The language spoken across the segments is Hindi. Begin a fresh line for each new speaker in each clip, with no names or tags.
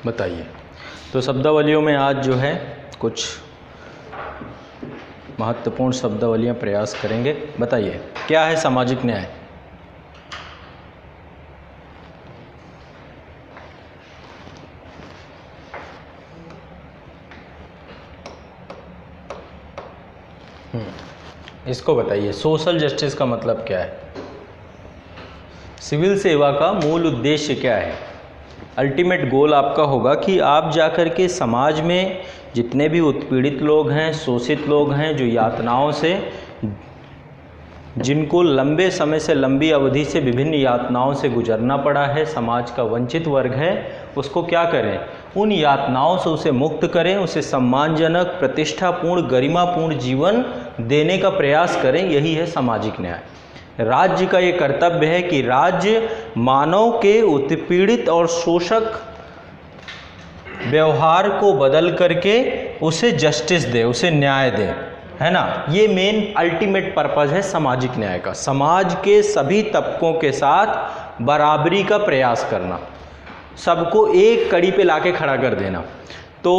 बताइए। तो शब्दावलियों में आज जो है कुछ महत्वपूर्ण शब्दावलियाँ प्रयास करेंगे। बताइए क्या है सामाजिक न्याय? इसको बताइए, सोशल जस्टिस का मतलब क्या है? सिविल सेवा का मूल उद्देश्य क्या है? अल्टीमेट गोल आपका होगा कि आप जाकर के समाज में जितने भी उत्पीड़ित लोग हैं, शोषित लोग हैं, जो यातनाओं से, जिनको लंबे समय से, लंबी अवधि से विभिन्न यातनाओं से गुजरना पड़ा है, समाज का वंचित वर्ग है, उसको क्या करें? उन यातनाओं से उसे मुक्त करें, उसे सम्मानजनक, प्रतिष्ठापूर्ण, गरिमापूर्ण जीवन देने का प्रयास करें। यही है सामाजिक न्याय। राज्य का ये कर्तव्य है कि राज्य मानव के उत्पीड़ित और शोषक व्यवहार को बदल करके उसे जस्टिस दे, उसे न्याय दे, है ना। ये मेन अल्टीमेट पर्पस है सामाजिक न्याय का। समाज के सभी तबकों के साथ बराबरी का प्रयास करना, सबको एक कड़ी पे लाके खड़ा कर देना। तो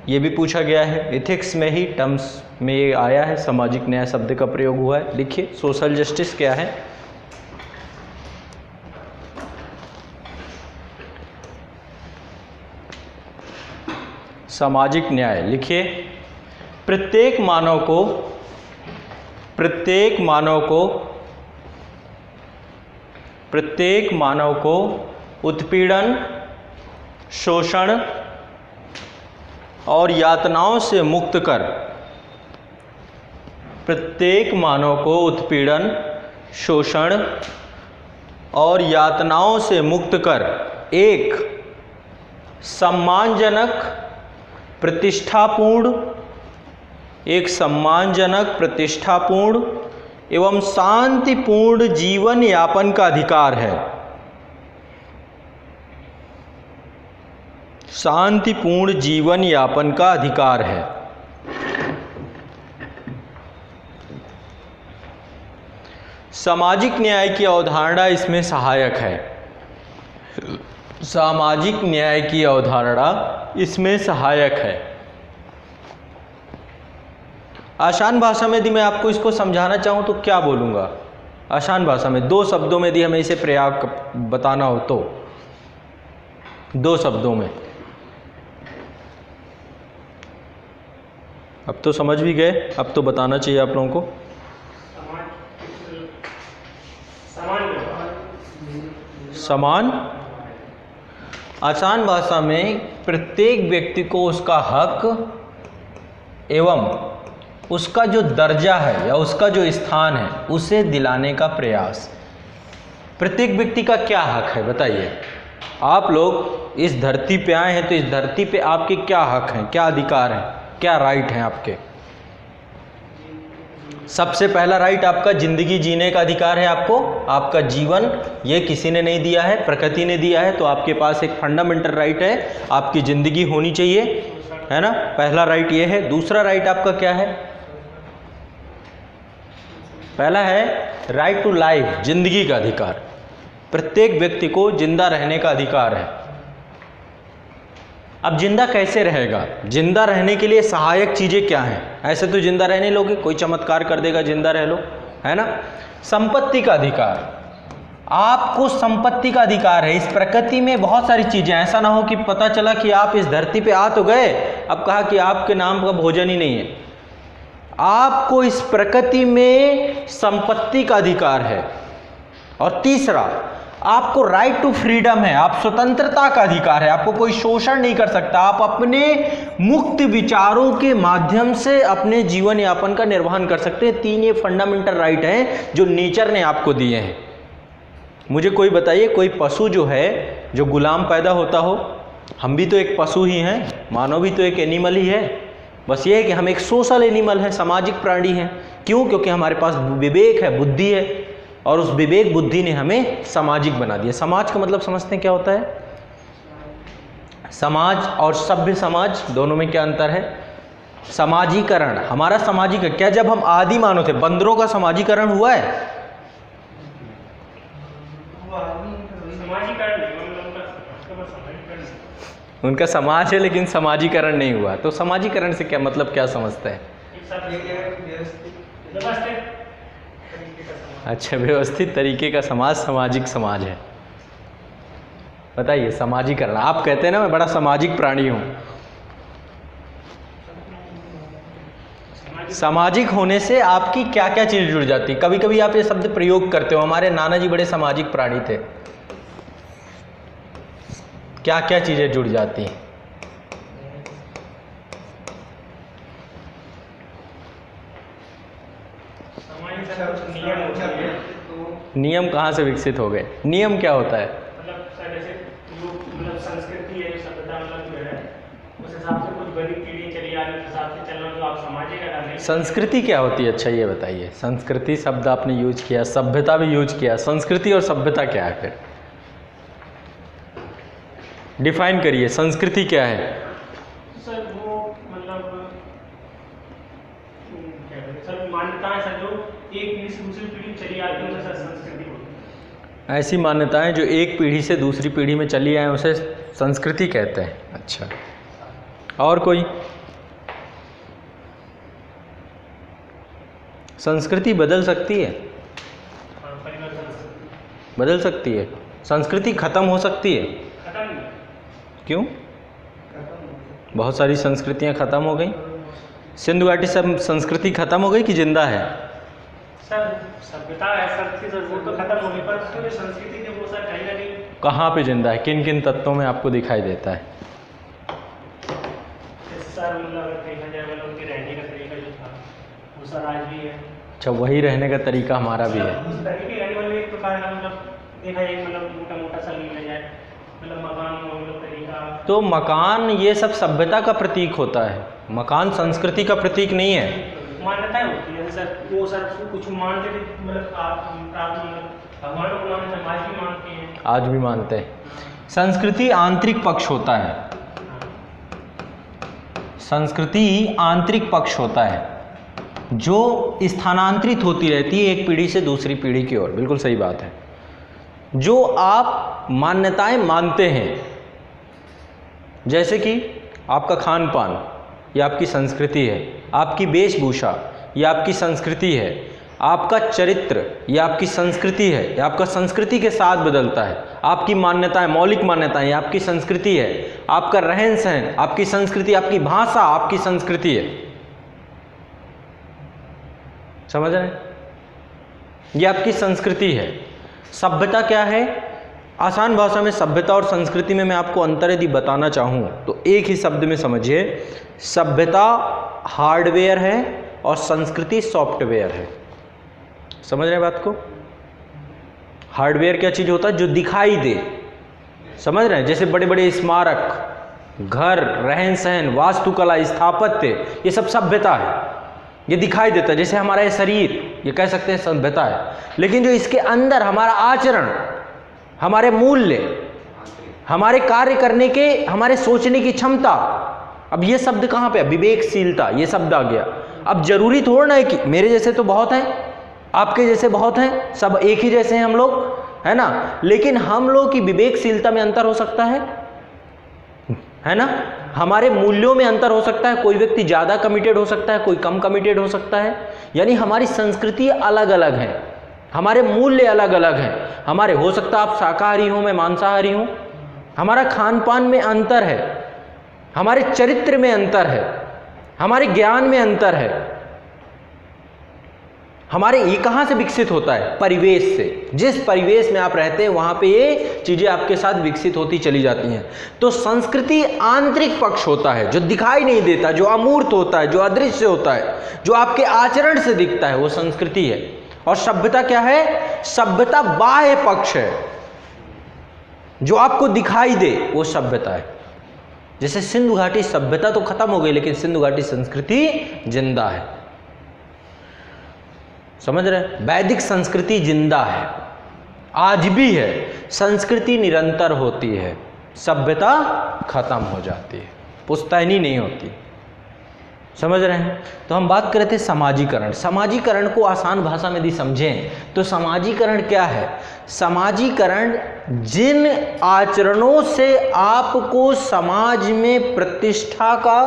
ये भी पूछा गया है, एथिक्स में ही टर्म्स में ये आया है, सामाजिक न्याय शब्द का प्रयोग हुआ है। लिखिए सोशल जस्टिस क्या है? सामाजिक न्याय लिखिए, प्रत्येक मानव को उत्पीड़न, शोषण और यातनाओं से मुक्त कर, प्रत्येक मानव को उत्पीड़न, शोषण और यातनाओं से मुक्त कर एक सम्मानजनक, प्रतिष्ठापूर्ण एवं शांतिपूर्ण जीवन यापन का अधिकार है। शांतिपूर्ण जीवन यापन का अधिकार है। सामाजिक न्याय की अवधारणा इसमें सहायक है। सामाजिक न्याय की अवधारणा इसमें सहायक है। आसान भाषा में यदि मैं आपको इसको समझाना चाहूँ तो क्या बोलूँगा? आसान भाषा में 2 शब्दों में यदि हमें इसे प्रयोग बताना हो तो 2 शब्दों में। अब तो समझ भी गए, अब तो बताना चाहिए आप लोगों को। समान। आसान भाषा में प्रत्येक व्यक्ति को उसका हक एवं उसका जो दर्जा है या उसका जो स्थान है उसे दिलाने का प्रयास। प्रत्येक व्यक्ति का क्या हक है बताइए? आप लोग इस धरती पे आए हैं तो इस धरती पे आपके क्या हक हैं, क्या अधिकार हैं, क्या राइट हैं आपके? सबसे पहला राइट आपका ज़िंदगी जीने का अधिकार है। आपको आपका जीवन ये किसी ने नहीं दिया है, प्रकृति ने दिया है। तो आपके पास एक फंडामेंटल राइट है, आपकी ज़िंदगी होनी चाहिए, है ना। पहला राइट ये है। दूसरा राइट आपका क्या है? पहला है राइट टू लाइफ, जिंदगी का अधिकार। प्रत्येक व्यक्ति को जिंदा रहने का अधिकार है। अब जिंदा कैसे रहेगा? जिंदा रहने के लिए सहायक चीज़ें क्या हैं? ऐसे तो जिंदा रहने लोगे, कोई चमत्कार कर देगा जिंदा रह लो, है ना। संपत्ति का अधिकार, आपको संपत्ति का अधिकार है। इस प्रकृति में बहुत सारी चीज़ें, ऐसा ना हो कि पता चला कि आप इस धरती पे आ तो गए, अब कहा कि आपके नाम का भोजन ही नहीं है। आपको इस प्रकृति में संपत्ति का अधिकार है। और तीसरा, आपको राइट टू फ्रीडम है, आप स्वतंत्रता का अधिकार है। आपको कोई शोषण नहीं कर सकता। आप अपने मुक्त विचारों के माध्यम से अपने जीवन यापन का निर्वहन कर सकते हैं। 3 ये फंडामेंटल राइट हैं जो नेचर ने आपको दिए हैं। मुझे कोई बताइए, कोई पशु जो है जो गुलाम पैदा होता हो? हम भी तो एक पशु ही हैं, मानव भी तो एक एनिमल ही है। बस ये है कि हम एक सोशल एनिमल हैं, सामाजिक प्राणी हैं। क्यों? क्योंकि हमारे पास विवेक है, बुद्धि है, और उस विवेक बुद्धि ने हमें सामाजिक बना दिया। समाज का मतलब समझते हैं क्या होता है? समाज और सभ्य समाज दोनों में क्या अंतर है? समाजीकरण, हमारा सामाजिक क्या, जब हम आदि मानव थे, बंदरों का समाजीकरण हुआ है? उनका समाज है लेकिन समाजीकरण नहीं हुआ। तो समाजीकरण से क्या मतलब, क्या समझते हैं? अच्छा, व्यवस्थित तरीके का समाज सामाजिक समाज है। बताइए, समाजीकरण, आप कहते हैं ना मैं बड़ा सामाजिक प्राणी हूँ। सामाजिक होने से आपकी क्या क्या चीज़ जुड़ जाती है? कभी कभी आप ये शब्द प्रयोग करते हो, हमारे नाना जी बड़े सामाजिक प्राणी थे। क्या क्या चीज़ें जुड़ जाती हैं? नियम कहाँ से विकसित हो गए? नियम क्या होता है?
संस्कृति है, सभ्यता मतलब जो है उस हिसाब से कुछ बड़ी पीढ़ी चली आ रही है, उस हिसाब से चलना जो आप समाज का डालें।
संस्कृति क्या होती है? अच्छा ये बताइए, संस्कृति शब्द आपने यूज किया, सभ्यता भी यूज किया, संस्कृति और सभ्यता क्या है फिर? डिफाइन करिए, संस्कृति क्या है?
सर वो मतलब सर मान्यताएं सर जो एक पीढ़ी से दूसरी पीढ़ी चली आती है, सर संस्कृति होती है।
ऐसी मान्यताएं जो एक पीढ़ी से दूसरी पीढ़ी में चली आए उसे संस्कृति कहते हैं। अच्छा, और कोई? संस्कृति बदल सकती है? बदल सकती है। संस्कृति खत्म हो सकती है? क्यों? बहुत सारी संस्कृतियां खत्म हो गई। सिंधु घाटी सब संस्कृति खत्म हो गई कि जिंदा है?
सर सभ्यता है सर, वो तो खत्म होने पर उसकी संस्कृति के वो सर कहीं ना कहीं
कहाँ पे जिंदा है? किन किन तत्वों में आपको दिखाई देता है?
सर मतलब देखा जाए मतलब उनके रहने का तरीका जो था वो सर आज भी है।
अच्छा, वही रहने का तरीका हमारा भी है।
उस तरीके रहने वाले एक प्रकार का मतलब देखा जाए मतलब मोटा मोटा सा लिया जाए मतलब मकान मतलब तरीका।
तो मकान ये सब सभ्यता का प्रतीक होता है, मकान संस्कृति का प्रतीक नहीं है।
मान्यताएं होती है सर, वो सर कुछ मानते थे मतलब भगवानों को मानते हैं, आज भी मानते हैं।
आज भी मानते हैं। संस्कृति आंतरिक पक्ष होता है। संस्कृति आंतरिक पक्ष होता है जो स्थानांतरित होती रहती है एक पीढ़ी से दूसरी पीढ़ी की ओर। बिल्कुल सही बात है। जो आप मान्यताएं मानते हैं, जैसे कि आपका खान पान, ये आपकी संस्कृति है। आपकी वेशभूषा, ये आपकी संस्कृति है। आपका चरित्र, ये आपकी संस्कृति है। ये आपका संस्कृति के साथ बदलता है। आपकी मान्यताएं, मौलिक मान्यताएं, ये आपकी संस्कृति है। आपका रहन सहन आपकी संस्कृति, आपकी भाषा आपकी संस्कृति है। समझ रहे हैं? ये आपकी संस्कृति है। सभ्यता क्या है? आसान भाषा में सभ्यता और संस्कृति में मैं आपको अंतर यदि बताना चाहूँ तो एक ही शब्द में समझिए, सभ्यता हार्डवेयर है और संस्कृति सॉफ्टवेयर है। समझ रहे हैं बात को? हार्डवेयर क्या चीज़ होता है? जो दिखाई दे। समझ रहे हैं? जैसे बड़े बड़े स्मारक, घर, रहन सहन, वास्तुकला, स्थापत्य, ये सब सभ्यता है, ये दिखाई देता है। जैसे हमारा ये शरीर, ये कह सकते हैं सभ्यता है। लेकिन जो इसके अंदर हमारा आचरण, हमारे मूल्य, हमारे कार्य करने के, हमारे सोचने की क्षमता, अब ये शब्द कहाँ पे? विवेकशीलता, ये शब्द आ गया। अब जरूरी थोड़ा ना है कि मेरे जैसे तो बहुत हैं, आपके जैसे बहुत हैं, सब एक ही जैसे हैं हम लोग, है ना? लेकिन हम लोग की विवेकशीलता में अंतर हो सकता है ना? हमारे मूल्यों में अंतर हो सकता है। कोई व्यक्ति ज़्यादा कमिटेड हो सकता है, कोई कम कमिटेड हो सकता है। यानी हमारी संस्कृति अलग अलग है, हमारे मूल्य अलग अलग हैं। हमारे, हो सकता है आप शाकाहारी हो, मैं मांसाहारी हूँ। हमारा खान पान में अंतर है, हमारे चरित्र में अंतर है, हमारे ज्ञान में अंतर है। हमारे ये कहाँ से विकसित होता है? परिवेश से। जिस परिवेश में आप रहते हैं वहाँ पे ये चीज़ें आपके साथ विकसित होती चली जाती हैं। तो संस्कृति आंतरिक पक्ष होता है, जो दिखाई नहीं देता, जो अमूर्त होता है, जो अदृश्य होता है, जो आपके आचरण से दिखता है, वो संस्कृति है। और सभ्यता क्या है? सभ्यता बाह्य पक्ष है, जो आपको दिखाई दे, वो सभ्यता है। जैसे सिंधु घाटी सभ्यता तो खत्म हो गई, लेकिन सिंधु घाटी संस्कृति जिंदा है। समझ रहे? वैदिक संस्कृति जिंदा है, आज भी है। संस्कृति निरंतर होती है, सभ्यता खत्म हो जाती है, पुश्तैनी नहीं होती। समझ रहे हैं। तो हम बात कर रहे थे समाजीकरण। समाजीकरण को आसान भाषा में यदि समझें तो समाजीकरण क्या है? समाजीकरण जिन आचरणों से आपको समाज में प्रतिष्ठा का,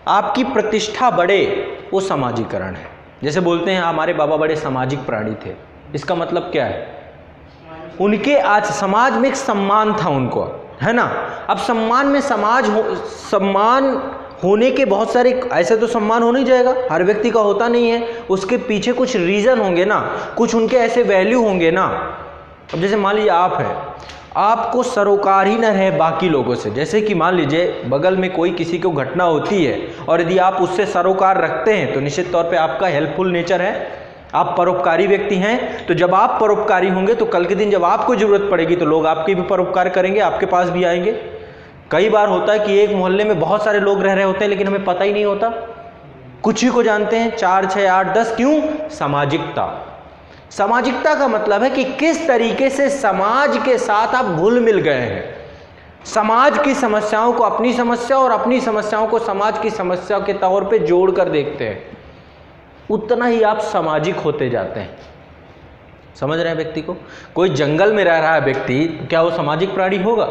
आपकी प्रतिष्ठा बढ़े, वो समाजीकरण है। जैसे बोलते हैं हमारे बाबा बड़े सामाजिक प्राणी थे, इसका मतलब क्या है? उनके आज समाज में एक सम्मान था उनको, है ना। अब सम्मान में सम्मान होने के बहुत सारे, ऐसे तो सम्मान हो नहीं जाएगा, हर व्यक्ति का होता नहीं है, उसके पीछे कुछ रीज़न होंगे ना, कुछ उनके ऐसे वैल्यू होंगे ना। अब जैसे मान लीजिए आप है, आपको सरोकार ही न रहे बाकी लोगों से, जैसे कि मान लीजिए बगल में कोई किसी को घटना होती है और यदि आप उससे सरोकार रखते हैं तो निश्चित तौर पे आपका हेल्पफुल नेचर है, आप परोपकारी व्यक्ति हैं। तो जब आप परोपकारी होंगे तो कल के दिन जब आपको ज़रूरत पड़ेगी तो लोग आपके भी परोपकार करेंगे, आपके पास भी आएंगे। कई बार होता है कि एक मोहल्ले में बहुत सारे लोग रह रहे होते हैं लेकिन हमें पता ही नहीं होता, कुछ ही को जानते हैं, 4, 6, 8, 10। क्यों? सामाजिकता। सामाजिकता का मतलब है कि किस तरीके से समाज के साथ आप घुल मिल गए हैं, समाज की समस्याओं को अपनी समस्या और अपनी समस्याओं को समाज की समस्या के तौर पे जोड़ कर देखते हैं, उतना ही आप सामाजिक होते जाते हैं। समझ रहे हैं व्यक्ति को? कोई जंगल में रह रहा है व्यक्ति, क्या वो सामाजिक प्राणी होगा?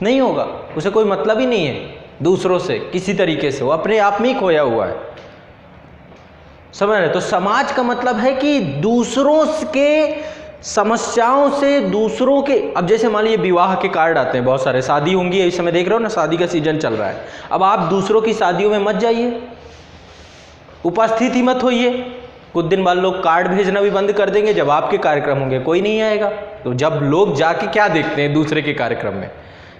नहीं होगा, उसे कोई मतलब ही नहीं है दूसरों से किसी तरीके से, वो अपने आप में ही खोया हुआ है। समझ रहे? तो समाज का मतलब है कि दूसरों के समस्याओं से, दूसरों के, अब जैसे मान लीजिए विवाह के कार्ड आते हैं, बहुत सारे शादी होंगी, इस समय देख रहे हो ना, शादी का सीजन चल रहा है। अब आप दूसरों की शादियों में मत जाइए, उपस्थित ही मत होइए। कुछ दिन बाद लोग कार्ड भेजना भी बंद कर देंगे, जब आपके कार्यक्रम होंगे कोई नहीं आएगा। तो जब लोग जाके क्या देखते हैं दूसरे के कार्यक्रम में,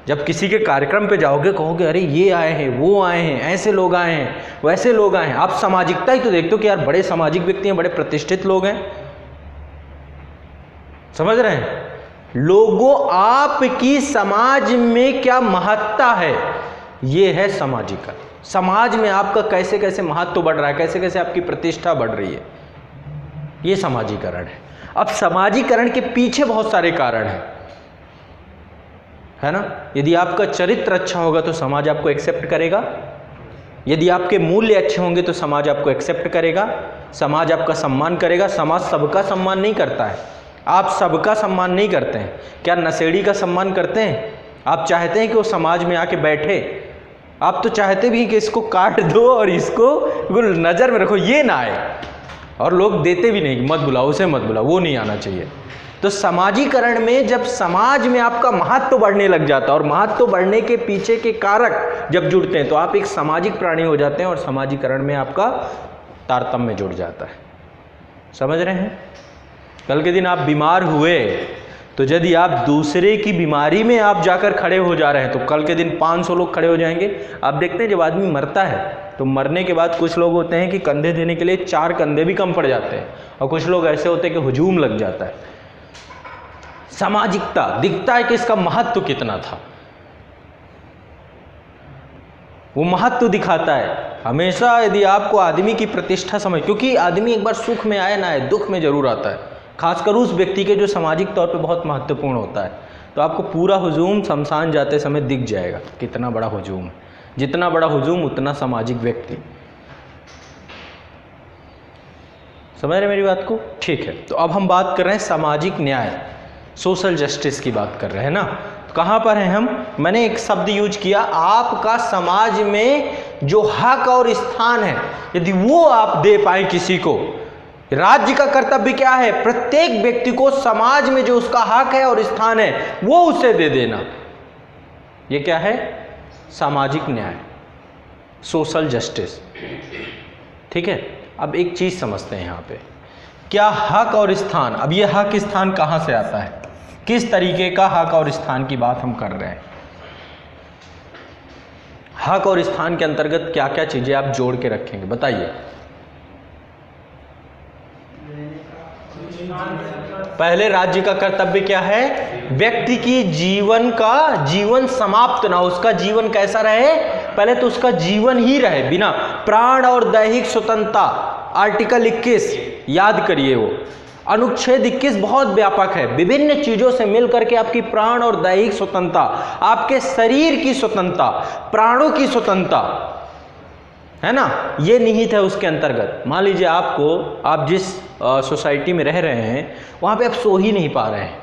जब किसी के कार्यक्रम पे जाओगे कहोगे अरे ये आए हैं, वो आए हैं, ऐसे लोग आए हैं, वैसे लोग आए हैं। आप सामाजिकता ही तो देखते हो कि यार बड़े सामाजिक व्यक्ति हैं, बड़े प्रतिष्ठित लोग हैं। समझ रहे हैं? लोगों आपकी समाज में क्या महत्ता है, ये है सामाजिकरण। समाज में आपका कैसे कैसे महत्व बढ़ रहा है, कैसे कैसे आपकी प्रतिष्ठा बढ़ रही है, ये समाजीकरण है। अब समाजीकरण के पीछे बहुत सारे कारण हैं, है ना। यदि आपका चरित्र अच्छा होगा तो समाज आपको एक्सेप्ट करेगा, यदि आपके मूल्य अच्छे होंगे तो समाज आपको एक्सेप्ट करेगा, समाज आपका सम्मान करेगा। समाज सबका सम्मान नहीं करता है, आप सबका सम्मान नहीं करते हैं। क्या नशेड़ी का सम्मान करते हैं? आप चाहते हैं कि वो समाज में आके बैठे? आप तो चाहते भी हैं कि इसको काट दो और इसको नज़र में रखो, ये ना आए, और लोग देते भी नहीं, मत बुलाओ उसे, मत बुलाओ, वो नहीं आना चाहिए। तो समाजीकरण में जब समाज में आपका महत्व बढ़ने लग जाता है और महत्व बढ़ने के पीछे के कारक जब जुड़ते हैं तो आप एक सामाजिक प्राणी हो जाते हैं और समाजीकरण में आपका तारतम्य जुड़ जाता है। समझ रहे हैं? कल के दिन आप बीमार हुए तो यदि आप दूसरे की बीमारी में आप जाकर खड़े हो जा रहे हैं तो कल के दिन 500 लोग खड़े हो जाएंगे। आप देखते हैं जब आदमी मरता है तो मरने के बाद कुछ लोग होते हैं कि कंधे देने के लिए 4 कंधे भी कम पड़ जाते हैं, और कुछ लोग ऐसे होते हैं कि हुजूम लग जाता है। सामाजिकता दिखता है कि इसका महत्व कितना था, वो महत्व दिखाता है हमेशा। यदि आपको आदमी की प्रतिष्ठा समझ, क्योंकि आदमी एक बार सुख में आए ना आए, दुख में जरूर आता है, खासकर उस व्यक्ति के जो सामाजिक तौर पे बहुत महत्वपूर्ण होता है। तो आपको पूरा हुजूम शमशान जाते समय दिख जाएगा, कितना बड़ा हुजूम है। जितना बड़ा हुजूम उतना सामाजिक व्यक्ति। समझ रहे मेरी बात को? ठीक है, तो अब हम बात कर रहे हैं सामाजिक न्याय, सोशल जस्टिस की बात कर रहे हैं ना। कहाँ पर हैं हम? मैंने एक शब्द यूज किया, आपका समाज में जो हक और स्थान है यदि वो आप दे पाए किसी को। राज्य का कर्तव्य क्या है? प्रत्येक व्यक्ति को समाज में जो उसका हक है और स्थान है वो उसे दे देना। ये क्या है? सामाजिक न्याय, सोशल जस्टिस। ठीक है, अब एक चीज समझते हैं यहाँ पे, क्या हक और स्थान, अब ये हक स्थान कहाँ से आता है, किस तरीके का हक और स्थान की बात हम कर रहे हैं। हक और स्थान के अंतर्गत क्या क्या चीजें आप जोड़ के रखेंगे, बताइए। पहले राज्य का कर्तव्य क्या है? व्यक्ति की जीवन समाप्त ना हो, उसका जीवन कैसा रहे? पहले तो उसका जीवन ही रहे बिना प्राण और दैहिक स्वतंत्रता। आर्टिकल 21 याद करिए, वो अनुच्छेद 21 बहुत व्यापक है, विभिन्न चीजों से मिलकर के आपकी प्राण और दैहिक स्वतंत्रता, आपके शरीर की स्वतंत्रता, प्राणों की स्वतंत्रता, है ना, ये निहित है उसके अंतर्गत। मान लीजिए आप जिस सोसाइटी में रह रहे हैं वहाँ पे आप सो ही नहीं पा रहे हैं।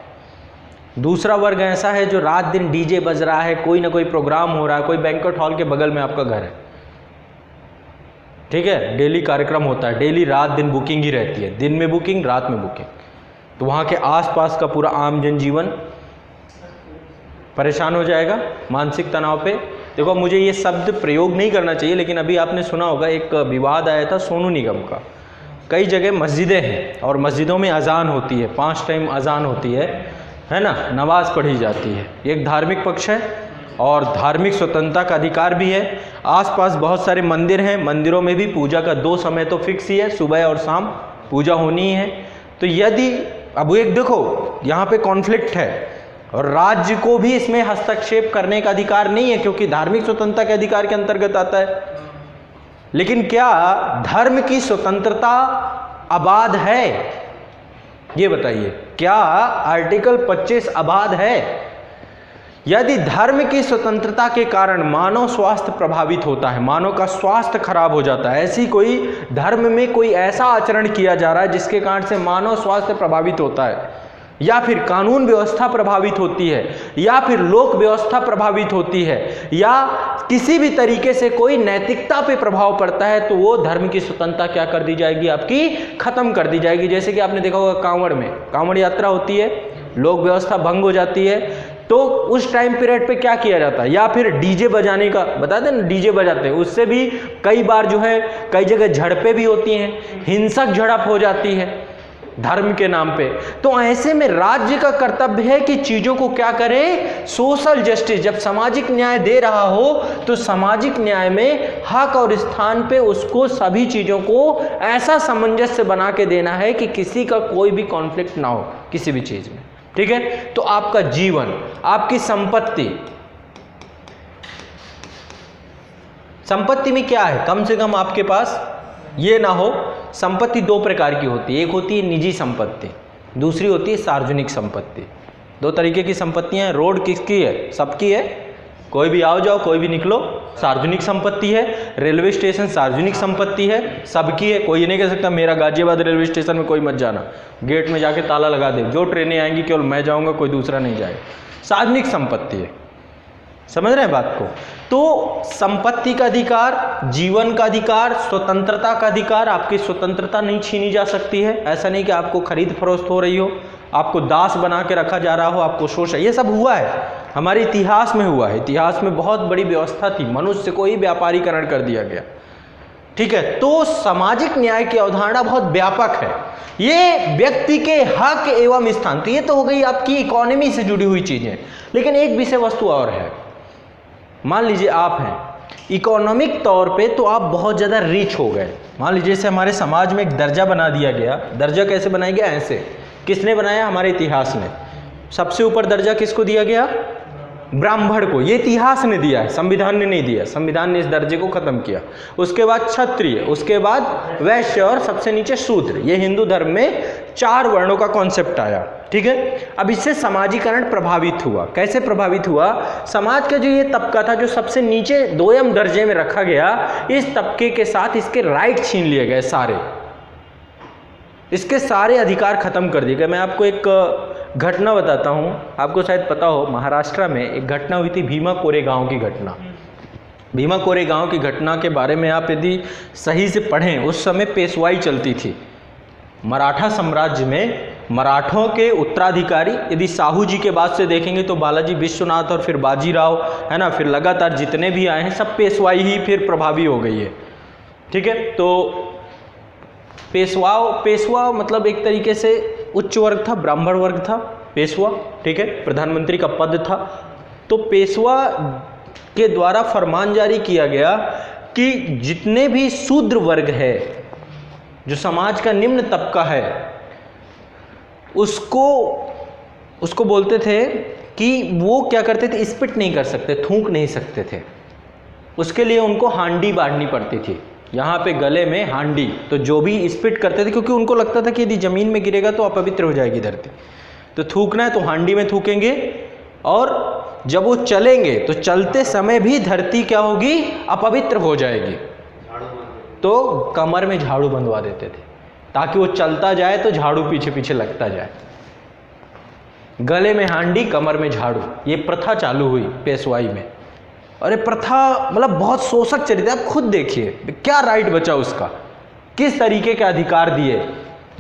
दूसरा वर्ग ऐसा है जो रात दिन डीजे बज रहा है, कोई ना कोई प्रोग्राम हो रहा है, कोई बैंक्वेट हॉल के बगल में आपका घर है, ठीक है, डेली कार्यक्रम होता है, डेली रात दिन बुकिंग ही रहती है, दिन में बुकिंग, रात में बुकिंग। तो वहाँ के आसपास का पूरा आम जनजीवन परेशान हो जाएगा मानसिक तनाव पे। देखो, मुझे ये शब्द प्रयोग नहीं करना चाहिए, लेकिन अभी आपने सुना होगा एक विवाद आया था सोनू निगम का। कई जगह मस्जिदें हैं और मस्जिदों में अजान होती है, 5 टाइम अजान होती है ना, नमाज पढ़ी जाती है। एक धार्मिक पक्ष है और धार्मिक स्वतंत्रता का अधिकार भी है। आसपास बहुत सारे मंदिर हैं, मंदिरों में भी पूजा का 2 समय तो फिक्स ही है, सुबह और शाम पूजा होनी है। तो यदि अब एक देखो यहाँ पे कॉन्फ्लिक्ट है और राज्य को भी इसमें हस्तक्षेप करने का अधिकार नहीं है, क्योंकि धार्मिक स्वतंत्रता के अधिकार के अंतर्गत आता है। लेकिन क्या धर्म की स्वतंत्रता अबाध है? ये बताइए, क्या आर्टिकल 25 अबाध है? यदि धर्म की स्वतंत्रता के कारण मानव स्वास्थ्य प्रभावित होता है, मानव का स्वास्थ्य खराब हो जाता है, ऐसी कोई धर्म में कोई ऐसा आचरण किया जा रहा है जिसके कारण से मानव स्वास्थ्य प्रभावित होता है, या फिर कानून व्यवस्था प्रभावित होती है, या फिर लोक व्यवस्था प्रभावित होती है, या किसी भी तरीके से कोई नैतिकता पे प्रभाव पड़ता है, तो वो धर्म की स्वतंत्रता क्या कर दी जाएगी? आपकी खत्म कर दी जाएगी। जैसे कि आपने देखा होगा कांवड़ में कांवड़ यात्रा होती है, लोक व्यवस्था भंग हो जाती है, तो उस टाइम पीरियड पे क्या किया जाता है? या फिर डीजे बजाने का, बता दें ना, डीजे बजाते हैं, उससे भी कई बार जो है कई जगह झड़पें भी होती हैं, हिंसक झड़प हो जाती है धर्म के नाम पे। तो ऐसे में राज्य का कर्तव्य है कि चीजों को क्या करे? सोशल जस्टिस, जब सामाजिक न्याय दे रहा हो तो सामाजिक न्याय में हक और स्थान पे उसको सभी चीजों को ऐसा सामंजस्य बना के देना है कि किसी का कोई भी कॉन्फ्लिक्ट ना हो किसी भी चीज में, ठीक है। तो आपका जीवन, आपकी संपत्ति में क्या है? कम से कम आपके पास ये ना हो। संपत्ति 2 प्रकार की होती है, एक होती है निजी संपत्ति, दूसरी होती है सार्वजनिक संपत्ति। 2 तरीके की संपत्तियां हैं। रोड किसकी है? सबकी है, कोई भी आओ जाओ, कोई भी निकलो, सार्वजनिक संपत्ति है। रेलवे स्टेशन सार्वजनिक संपत्ति है, सबकी है। कोई ये नहीं कह सकता मेरा गाजियाबाद रेलवे स्टेशन में कोई मत जाना, गेट में जाके ताला लगा दे, जो ट्रेनें आएंगी केवल मैं जाऊंगा, कोई दूसरा नहीं जाए। सार्वजनिक संपत्ति है, समझ रहे हैं बात को। तो संपत्ति का अधिकार, जीवन का अधिकार, स्वतंत्रता का अधिकार, आपकी स्वतंत्रता नहीं छीनी जा सकती है। ऐसा नहीं कि आपको खरीद फरोख्त हो रही हो, आपको दास बना के रखा जा रहा हो, आपको शोषण, ये सब हुआ है, हमारे इतिहास में हुआ है। इतिहास में बहुत बड़ी व्यवस्था थी, मनुष्य को ही व्यापारीकरण कर दिया गया, ठीक है। तो सामाजिक न्याय की अवधारणा बहुत व्यापक है। ये व्यक्ति के हक एवं स्थान, तो ये तो हो गई आपकी इकोनॉमी से जुड़ी हुई चीजें। लेकिन एक विषय वस्तु और है। मान लीजिए आप हैं इकोनॉमिक तौर पे तो आप बहुत ज़्यादा रिच हो गए। मान लीजिए जैसे हमारे समाज में एक दर्जा बना दिया गया। दर्जा कैसे बनाया गया? ऐसे। किसने बनाया? हमारे इतिहास ने। सबसे ऊपर दर्जा किसको दिया गया? ब्राह्मण को। ये इतिहास ने दिया है, संविधान ने नहीं दिया। संविधान ने इस दर्जे को खत्म किया। उसके बाद क्षत्रिय, उसके बाद वैश्य और सबसे नीचे शूद्र। ये हिंदू धर्म में 4 वर्णों का कॉन्सेप्ट आया, ठीक है। अब इससे समाजीकरण प्रभावित हुआ। कैसे प्रभावित हुआ? समाज का जो ये तबका था जो सबसे नीचे 2ym दर्जे में रखा गया, इस तबके के साथ इसके राइट छीन लिए गए सारे, इसके सारे अधिकार खत्म कर दिए गए। मैं आपको एक घटना बताता हूँ, आपको शायद पता हो, महाराष्ट्र में एक घटना हुई थी, भीमा कोरेगांव की घटना। भीमा कोरेगांव की घटना के बारे में आप यदि सही से पढ़ें, उस समय पेशवाई चलती थी मराठा साम्राज्य में। मराठों के उत्तराधिकारी यदि साहू जी के बाद से देखेंगे तो बालाजी विश्वनाथ और फिर बाजीराव, है ना, फिर लगातार जितने भी आए हैं सब पेशवाई ही फिर प्रभावी हो गई है, ठीक है। तो पेशवा मतलब एक तरीके से उच्च वर्ग था, ब्राह्मण वर्ग था पेशवा, ठीक है। प्रधानमंत्री का पद था। तो पेशवा के द्वारा फरमान जारी किया गया कि जितने भी शूद्र वर्ग है, जो समाज का निम्न तबका है, उसको बोलते थे कि वो क्या करते थे? स्पिट नहीं कर सकते, थूक नहीं सकते थे। उसके लिए उनको हांडी बांधनी पड़ती थी, यहाँ पे गले में हांडी। तो जो भी स्पिट करते थे, क्योंकि उनको लगता था कि यदि जमीन में गिरेगा तो अपवित्र हो जाएगी धरती, तो थूकना है तो हांडी में थूकेंगे। और जब वो चलेंगे तो चलते समय भी धरती क्या होगी? अपवित्र हो जाएगी। तो कमर में झाड़ू बंधवा देते थे ताकि वो चलता जाए तो झाड़ू पीछे पीछे लगता जाए। गले में हांडी, कमर में झाड़ू, ये प्रथा चालू हुई पेशवाई में। और ये प्रथा मतलब बहुत शोषक चरित्र, आप खुद देखिए क्या राइट बचा उसका, किस तरीके के अधिकार दिए।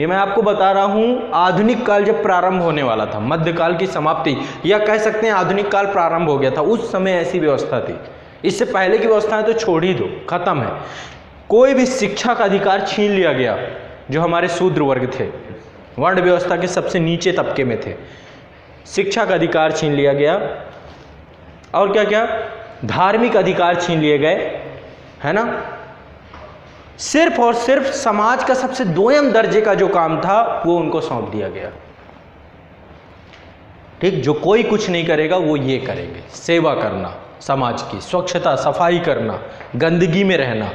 ये मैं आपको बता रहा हूँ आधुनिक काल जब प्रारंभ होने वाला था, मध्यकाल की समाप्ति या कह सकते हैं आधुनिक काल प्रारंभ हो गया था, उस समय ऐसी व्यवस्था थी। इससे पहले की व्यवस्थाएं तो छोड़ ही दो, खत्म है। कोई भी शिक्षा का अधिकार छीन लिया गया जो हमारे शूद्र वर्ग थे, वर्ण व्यवस्था के सबसे नीचे तबके में थे, शिक्षा का अधिकार छीन लिया गया। और क्या क्या, धार्मिक अधिकार छीन लिए गए, है ना। सिर्फ और सिर्फ समाज का सबसे दोयम दर्जे का जो काम था वो उनको सौंप दिया गया। ठीक, जो कोई कुछ नहीं करेगा वो ये करेंगे, सेवा करना, समाज की स्वच्छता सफाई करना, गंदगी में रहना,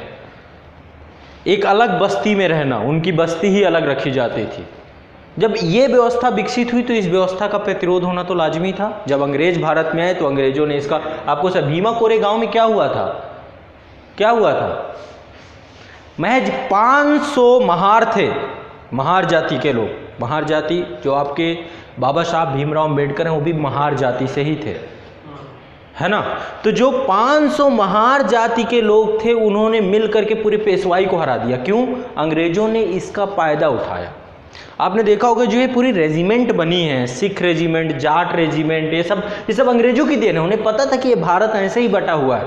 एक अलग बस्ती में रहना, उनकी बस्ती ही अलग रखी जाती थी। जब ये व्यवस्था विकसित हुई तो इस व्यवस्था का प्रतिरोध होना तो लाजमी था। जब अंग्रेज भारत में आए तो अंग्रेजों ने इसका, आपको सब भीमा कोरे गांव में क्या हुआ था, क्या हुआ था, महज 500 महार थे, महार जाति के लोग। महार जाति जो आपके बाबा साहब भीमराव अम्बेडकर हैं वो भी महार जाति से ही थे, है ना। तो जो 500 महार जाति के लोग थे उन्होंने मिल करके पूरे पेशवाई को हरा दिया। क्यों? अंग्रेजों ने इसका फायदा उठाया। आपने देखा होगा जो ये पूरी रेजिमेंट बनी है, सिख रेजिमेंट, जाट रेजिमेंट, ये सब अंग्रेजों की देन है। उन्हें पता था कि ये भारत ऐसे ही बटा हुआ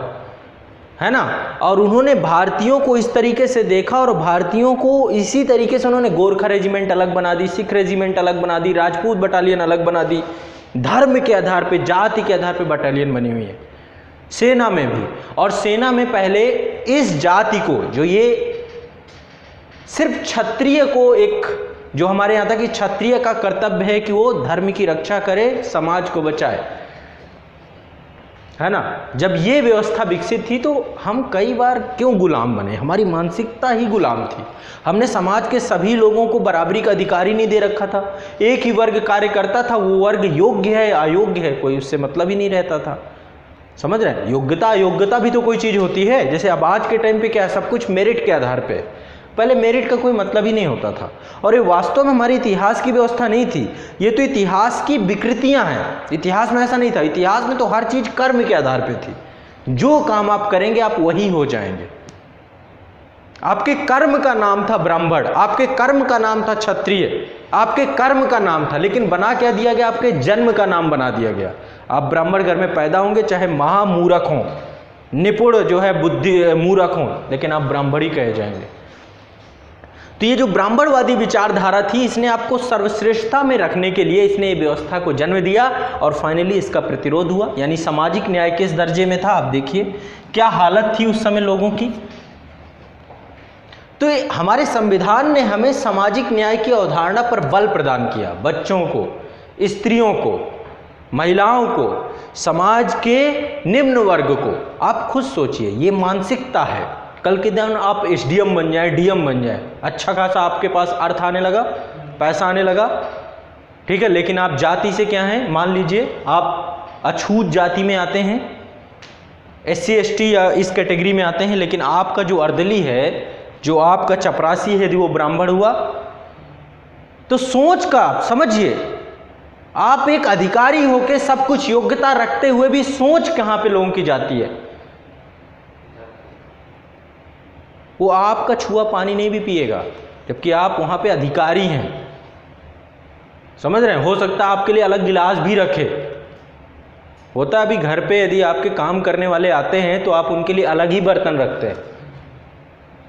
है ना। और उन्होंने भारतीयों को इस तरीके से देखा और भारतीयों को इसी तरीके से उन्होंने गोरखा रेजिमेंट अलग बना दी, सिख रेजिमेंट अलग बना दी, राजपूत बटालियन अलग बना दी। धर्म के आधार पे, जाति के आधार पे बटालियन बनी हुई है। सेना में भी, और सेना में पहले इस जाति को, जो ये सिर्फ क्षत्रिय को, एक जो हमारे यहाँ था कि क्षत्रिय का कर्तव्य है कि वो धर्म की रक्षा करे, समाज को बचाए, है ना। जब ये व्यवस्था विकसित थी तो हम कई बार क्यों गुलाम बने, हमारी मानसिकता ही गुलाम थी। हमने समाज के सभी लोगों को बराबरी का अधिकार ही नहीं दे रखा था। एक ही वर्ग कार्य करता था, वो वर्ग योग्य है अयोग्य है कोई उससे मतलब ही नहीं रहता था। समझ रहे हैं? योग्यता अयोग्यता भी तो कोई चीज़ होती है। जैसे अब आज के टाइम पे क्या, सब कुछ मेरिट के आधार पे, पहले मेरिट का कोई मतलब ही नहीं होता था। और ये वास्तव में हमारे इतिहास की व्यवस्था नहीं थी, ये तो इतिहास की विकृतियां हैं। इतिहास में ऐसा नहीं था। इतिहास में तो हर चीज कर्म के आधार पे थी। जो काम आप करेंगे आप वही हो जाएंगे। आपके कर्म का नाम था ब्राह्मण, आपके कर्म का नाम था क्षत्रिय, आपके कर्म का नाम था, लेकिन बना क्या दिया गया, आपके जन्म का नाम बना दिया गया। आप ब्राह्मण घर में पैदा होंगे, चाहे महामूर्ख हों, निपुण जो है बुद्धि मूर्ख हों, लेकिन आप ब्राह्मण ही कहे जाएंगे। तो ये जो ब्राह्मणवादी विचारधारा थी, इसने आपको सर्वश्रेष्ठता में रखने के लिए इसने ये व्यवस्था को जन्म दिया और फाइनली इसका प्रतिरोध हुआ। यानी सामाजिक न्याय किस दर्जे में था, आप देखिए क्या हालत थी उस समय लोगों की। तो हमारे संविधान ने हमें सामाजिक न्याय की अवधारणा पर बल प्रदान किया। बच्चों को, स्त्रियों को, महिलाओं को, समाज के निम्न वर्ग को। आप खुद सोचिए, ये मानसिकता है। कल के दिन आप एसडीएम बन जाए, डीएम बन जाए, अच्छा खासा आपके पास अर्थ आने लगा, पैसा आने लगा, ठीक है। लेकिन आप जाति से क्या हैं, मान लीजिए आप अछूत जाति में आते हैं, SC ST या इस कैटेगरी में आते हैं, लेकिन आपका जो अर्दली है, जो आपका चपरासी है, यदि वो ब्राह्मण हुआ, तो सोच का समझिए, आप एक अधिकारी होकर सब कुछ योग्यता रखते हुए भी सोच कहां पे लोगों की जाती है। वो आपका छुआ पानी नहीं भी पिएगा, जबकि आप वहां पे अधिकारी हैं। समझ रहे हैं? हो सकता है आपके लिए अलग गिलास भी रखे। होता है अभी घर पे यदि आपके काम करने वाले आते हैं तो आप उनके लिए अलग ही बर्तन रखते हैं।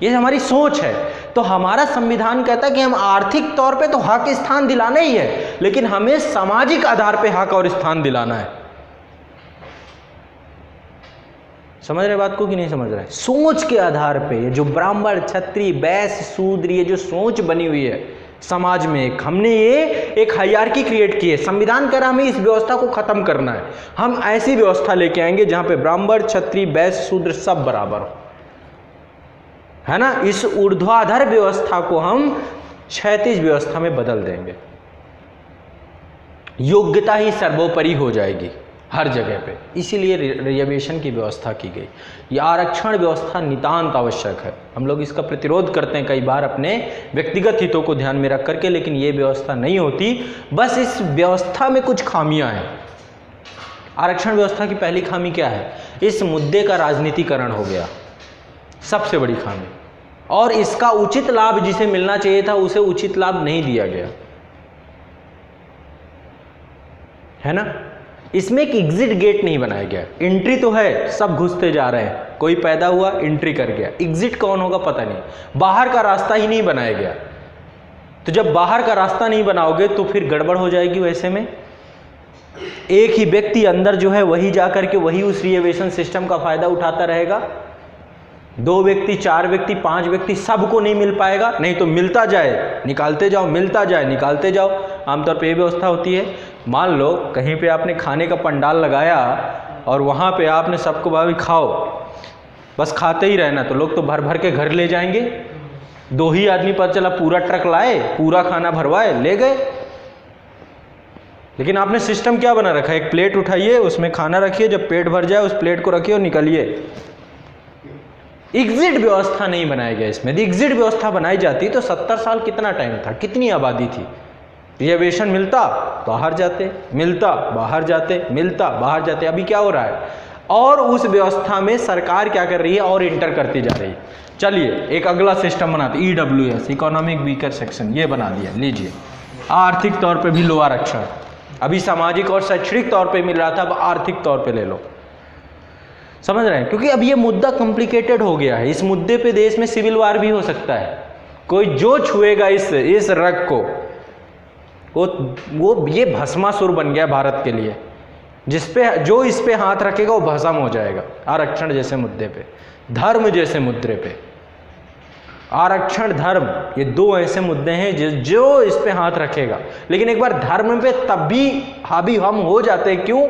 ये हमारी सोच है। तो हमारा संविधान कहता है कि हम आर्थिक तौर पे तो हक स्थान दिलाना ही है, लेकिन हमें सामाजिक आधार पे हक और स्थान दिलाना है। समझ रहे बात को कि नहीं समझ रहे? सोच के आधार पे ये जो ब्राह्मण, क्षत्रिय, वैश्य, शूद्र, ये जो सोच बनी हुई है समाज में, हमने ये एक हायरार्की क्रिएट की है। संविधान कह रहा है हमें इस व्यवस्था को खत्म करना है। हम ऐसी व्यवस्था लेके आएंगे जहां पे ब्राह्मण, क्षत्रिय, वैश्य, शूद्र सब बराबर हो, है ना। इस ऊर्ध्वाधर व्यवस्था को हम क्षैतिज व्यवस्था में बदल देंगे। योग्यता ही सर्वोपरि हो जाएगी। हर जगह पे, इसीलिए रिजर्वेशन की व्यवस्था की गई। ये आरक्षण व्यवस्था नितांत आवश्यक है। हम लोग इसका प्रतिरोध करते हैं कई बार अपने व्यक्तिगत हितों को ध्यान में रख करके, लेकिन ये व्यवस्था नहीं होती। बस इस व्यवस्था में कुछ खामियां हैं। आरक्षण व्यवस्था की पहली खामी क्या है? इस मुद्दे का राजनीतिकरण हो गया, सबसे बड़ी खामी। और इसका उचित लाभ जिसे मिलना चाहिए था उसे उचित लाभ नहीं दिया गया, है ना। इसमें एक एग्जिट गेट नहीं बनाया गया। एंट्री तो है, सब घुसते जा रहे हैं, कोई पैदा हुआ एंट्री कर गया, एग्जिट कौन होगा पता नहीं। बाहर का रास्ता ही नहीं बनाया गया। तो जब बाहर का रास्ता नहीं बनाओगे तो फिर गड़बड़ हो जाएगी। वैसे में एक ही व्यक्ति अंदर जो है वही जाकर के वही उस रिजर्वेशन सिस्टम का फायदा उठाता रहेगा। 2 व्यक्ति, 4 व्यक्ति, 5 व्यक्ति, सबको नहीं मिल पाएगा। नहीं तो मिलता जाए निकालते जाओ, मिलता जाए निकालते जाओ। आमतौर पे ये व्यवस्था होती है। मान लो कहीं पे आपने खाने का पंडाल लगाया और वहाँ पे आपने सबको भाई खाओ, बस खाते ही रहना, तो लोग तो भर भर के घर ले जाएंगे। 2 ही आदमी पता चला पूरा ट्रक लाए, पूरा खाना भरवाए, ले गए। लेकिन आपने सिस्टम क्या बना रखा है? एक प्लेट उठाइए, उसमें खाना रखिए, जब पेट भर जाए उस प्लेट को रखिए और निकलिए। एग्जिट व्यवस्था नहीं बनाया गया इसमें। यदि एग्जिट व्यवस्था बनाई जाती तो 70 साल कितना टाइम था, कितनी आबादी थी। रिजर्वेशन मिलता बाहर जाते, मिलता बाहर जाते, मिलता बाहर जाते। अभी क्या हो रहा है? और उस व्यवस्था में सरकार क्या कर रही है? और इंटर करती जा रही है। चलिए एक अगला सिस्टम बनाते, EWS, इकोनॉमिक वीकर सेक्शन, ये बना दिया। लीजिए, आर्थिक तौर पे भी लो आरक्षण। अभी सामाजिक और शैक्षणिक तौर पे मिल रहा था, अब आर्थिक तौर पे ले लो। समझ रहे हैं? क्योंकि अब ये मुद्दा कॉम्प्लिकेटेड हो गया है। इस मुद्दे पे देश में सिविल वार भी हो सकता है। कोई जो छुएगा इस रग को, वो ये भस्मासुर बन गया भारत के लिए। जो इस पे हाथ रखेगा वो भस्म हो जाएगा। आरक्षण जैसे मुद्दे पे, धर्म जैसे मुद्दे पे, आरक्षण धर्म, ये 2 ऐसे मुद्दे हैं जो इस पे हाथ रखेगा। लेकिन एक बार धर्म पे तब भी हावी हम हो जाते हैं। क्यों?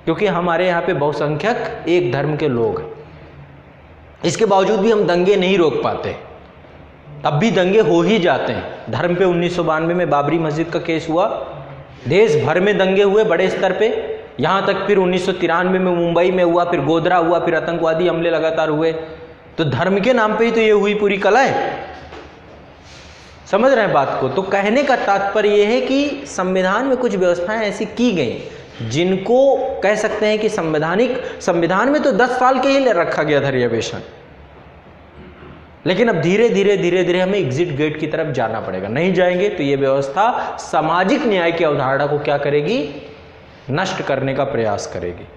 क्योंकि हमारे यहाँ पे बहुसंख्यक एक धर्म के लोग हैं। इसके बावजूद भी हम दंगे नहीं रोक पाते, तब भी दंगे हो ही जाते हैं। धर्म पे 1992 में बाबरी मस्जिद का केस हुआ, देश भर में दंगे हुए बड़े स्तर पे। यहाँ तक फिर 1993 में मुंबई में हुआ, फिर गोधरा हुआ, फिर आतंकवादी हमले लगातार हुए। तो धर्म के नाम पे ही तो ये हुई पूरी कलाएं। समझ रहे हैं बात को? तो कहने का तात्पर्य यह है कि संविधान में कुछ व्यवस्थाएं ऐसी की गई जिनको कह सकते हैं कि संविधान में तो 10 साल के लिए रखा गया था रिजर्वेशन। लेकिन अब धीरे धीरे हमें एग्जिट गेट की तरफ जाना पड़ेगा। नहीं जाएंगे तो ये व्यवस्था सामाजिक न्याय की अवधारणा को क्या करेगी? नष्ट करने का प्रयास करेगी।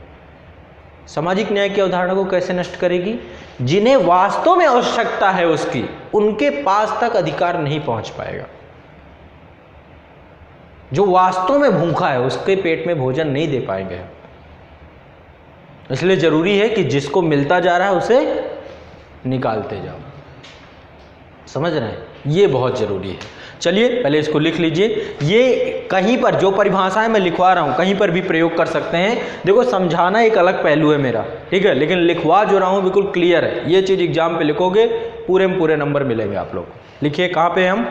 सामाजिक न्याय की अवधारणा को कैसे नष्ट करेगी? जिन्हें वास्तव में आवश्यकता है उसकी, उनके पास तक अधिकार नहीं पहुंच पाएगा। जो वास्तव में भूखा है उसके पेट में भोजन नहीं दे पाएंगे। इसलिए जरूरी है कि जिसको मिलता जा रहा है उसे निकालते जाओ। समझ रहे हैं? ये बहुत जरूरी है। चलिए पहले इसको लिख लीजिए। ये कहीं पर जो परिभाषाएं मैं लिखवा रहा हूं कहीं पर भी प्रयोग कर सकते हैं। देखो, समझाना एक अलग पहलू है मेरा, ठीक है, लेकिन लिखवा जो रहा हूं बिल्कुल क्लियर है। ये चीज एग्जाम पे लिखोगे पूरे में पूरे नंबर मिलेंगे आप लोग को। लिखिए, कहाँ पे हम,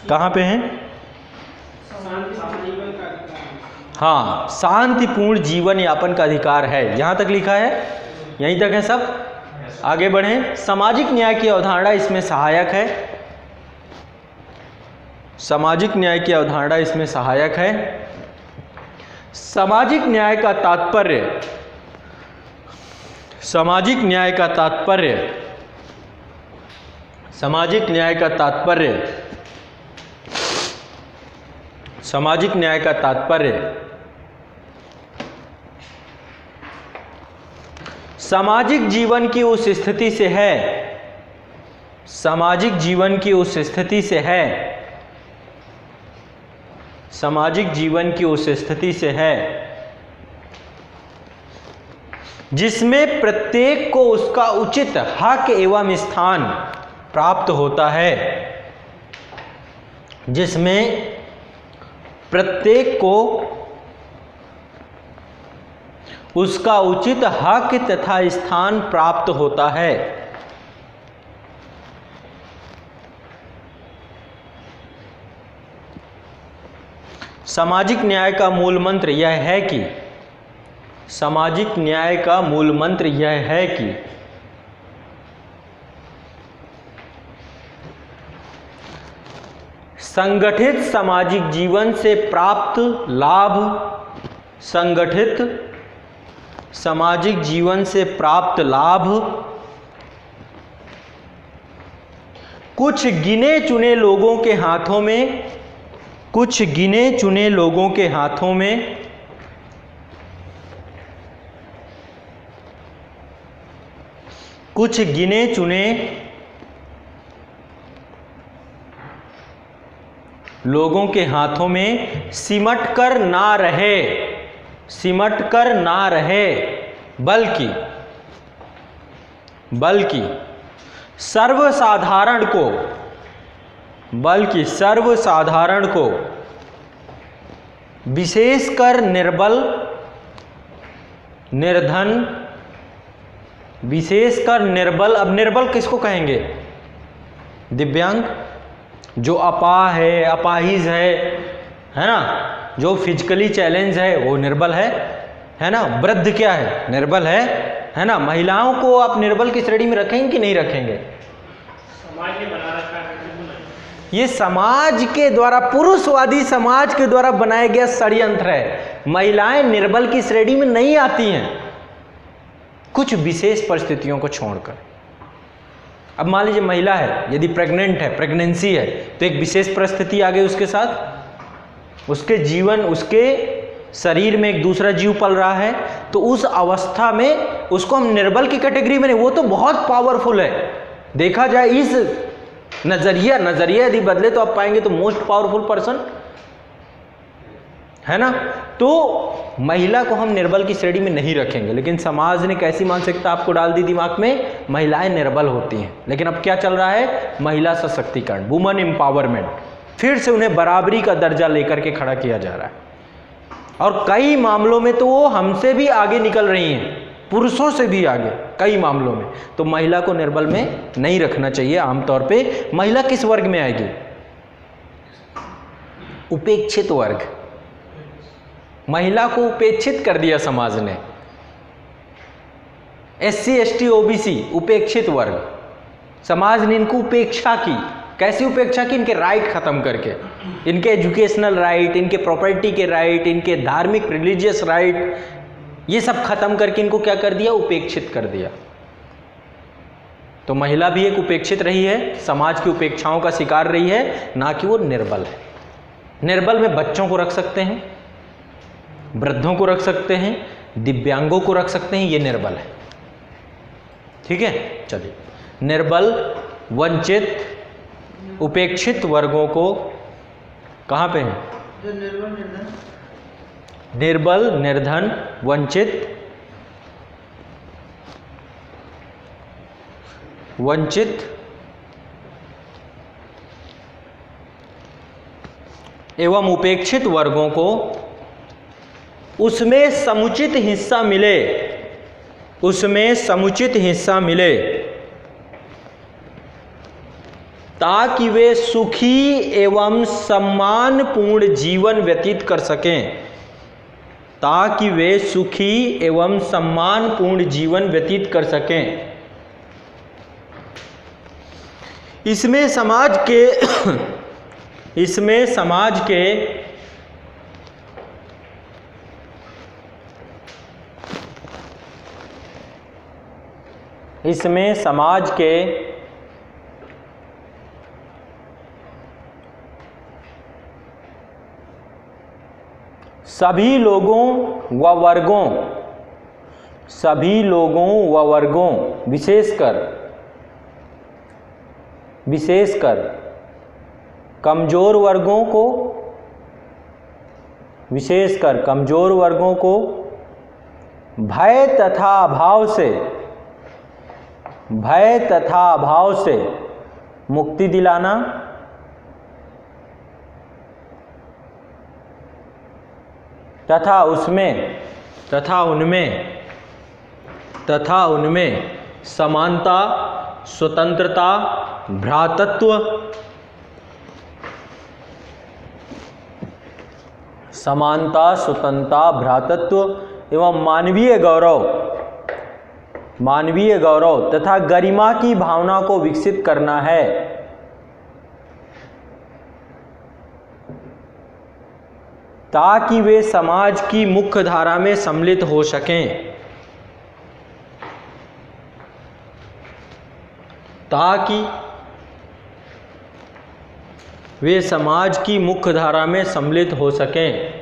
कहाँ पे हैं? हाँ, शांतिपूर्ण जीवन यापन का अधिकार है। यहां तक लिखा है, यहीं तक है सब। आगे बढ़ें। सामाजिक न्याय की अवधारणा इसमें सहायक है। सामाजिक न्याय की अवधारणा इसमें सहायक है। सामाजिक न्याय का तात्पर्य, सामाजिक न्याय का तात्पर्य, सामाजिक न्याय का तात्पर्य, सामाजिक न्याय का तात्पर्य सामाजिक जीवन की उस स्थिति से है, सामाजिक जीवन की उस स्थिति से है, सामाजिक जीवन की उस स्थिति से है जिसमें प्रत्येक को उसका उचित हक एवं स्थान प्राप्त होता है, जिसमें प्रत्येक को उसका उचित हक तथा स्थान प्राप्त होता है। सामाजिक न्याय का मूल मंत्र यह है कि, सामाजिक न्याय का मूल मंत्र यह है कि संगठित सामाजिक जीवन से प्राप्त लाभ, संगठित सामाजिक जीवन से प्राप्त लाभ कुछ गिने चुने लोगों के हाथों में, कुछ गिने चुने लोगों के हाथों में कुछ गिने चुने लोगों के हाथों में सिमट कर ना रहे, सिमट कर ना रहे, बल्कि सर्वसाधारण को, बल्कि सर्वसाधारण को विशेषकर निर्बल, निर्धन, विशेषकर निर्बल, अब निर्बल किसको कहेंगे? दिव्यांग, जो अपाह है, अपाहिज है ना, जो फिजिकली चैलेंज है वो निर्बल है ना। वृद्ध क्या है? निर्बल है ना। महिलाओं को आप निर्बल की श्रेणी में रखेंगे कि नहीं रखेंगे?
समाज ने बना रखा है,
ये समाज के द्वारा, पुरुषवादी समाज के द्वारा बनाया गया षड्यंत्र है। महिलाएं निर्बल की श्रेणी में नहीं आती हैं, कुछ विशेष परिस्थितियों को छोड़कर। अब मान लीजिए महिला है, यदि प्रेग्नेंट है, प्रेगनेंसी है, तो एक विशेष परिस्थिति आ गई उसके साथ, उसके जीवन, उसके शरीर में एक दूसरा जीव पल रहा है, तो उस अवस्था में उसको हम निर्बल की कैटेगरी में नहीं, वो तो बहुत पावरफुल है। देखा जाए इस नजरिया यदि बदले तो आप पाएंगे तो मोस्ट पावरफुल पर्सन है ना। तो महिला को हम निर्बल की श्रेणी में नहीं रखेंगे, लेकिन समाज ने कैसी मानसिकता आपको डाल दी दिमाग में? महिलाएं निर्बल होती हैं। लेकिन अब क्या चल रहा है? महिला सशक्तिकरण, वुमेन एम्पावरमेंट, फिर से उन्हें बराबरी का दर्जा लेकर के खड़ा किया जा रहा है। और कई मामलों में तो वो हमसे भी आगे निकल रही हैं, पुरुषों से भी आगे कई मामलों में। तो महिला को निर्बल में नहीं रखना चाहिए। आमतौर पे महिला किस वर्ग में आएगी? उपेक्षित वर्ग। महिला को उपेक्षित कर दिया समाज ने। SC ST OBC उपेक्षित वर्ग, समाज ने इनको उपेक्षा की। कैसी उपेक्षा की? इनके राइट खत्म करके, इनके एजुकेशनल राइट, इनके प्रॉपर्टी के राइट, इनके धार्मिक रिलीजियस राइट, ये सब खत्म करके इनको क्या कर दिया? उपेक्षित कर दिया। तो महिला भी एक उपेक्षित रही है, समाज की उपेक्षाओं का शिकार रही है, ना कि वो निर्बल है। निर्बल में बच्चों को रख सकते हैं, वृद्धों को रख सकते हैं, दिव्यांगों को रख सकते हैं, ये निर्बल है। ठीक है, चलिए। निर्बल, वंचित, उपेक्षित वर्गों को कहाँ पे है? निर्बल, निर्धन, वंचित, एवं उपेक्षित वर्गों को उसमें समुचित हिस्सा मिले, उसमें समुचित हिस्सा मिले, ताकि वे सुखी एवं सम्मानपूर्ण जीवन व्यतीत कर सकें, ताकि वे सुखी एवं सम्मानपूर्ण जीवन व्यतीत कर सकें। इसमें समाज के इसमें समाज के इसमें समाज के सभी लोगों व वर्गों विशेषकर कमजोर वर्गों को भय तथा अभाव से मुक्ति दिलाना तथा उनमें समानता, स्वतंत्रता, भ्रातृत्व समानता, स्वतंत्रता, भ्रातृत्व एवं मानवीय गौरव तथा गरिमा की भावना को विकसित करना है। ताकि वे समाज की मुख्य धारा में सम्मिलित हो सकें। ताकि वे समाज की मुख्य धारा में सम्मिलित हो सकें।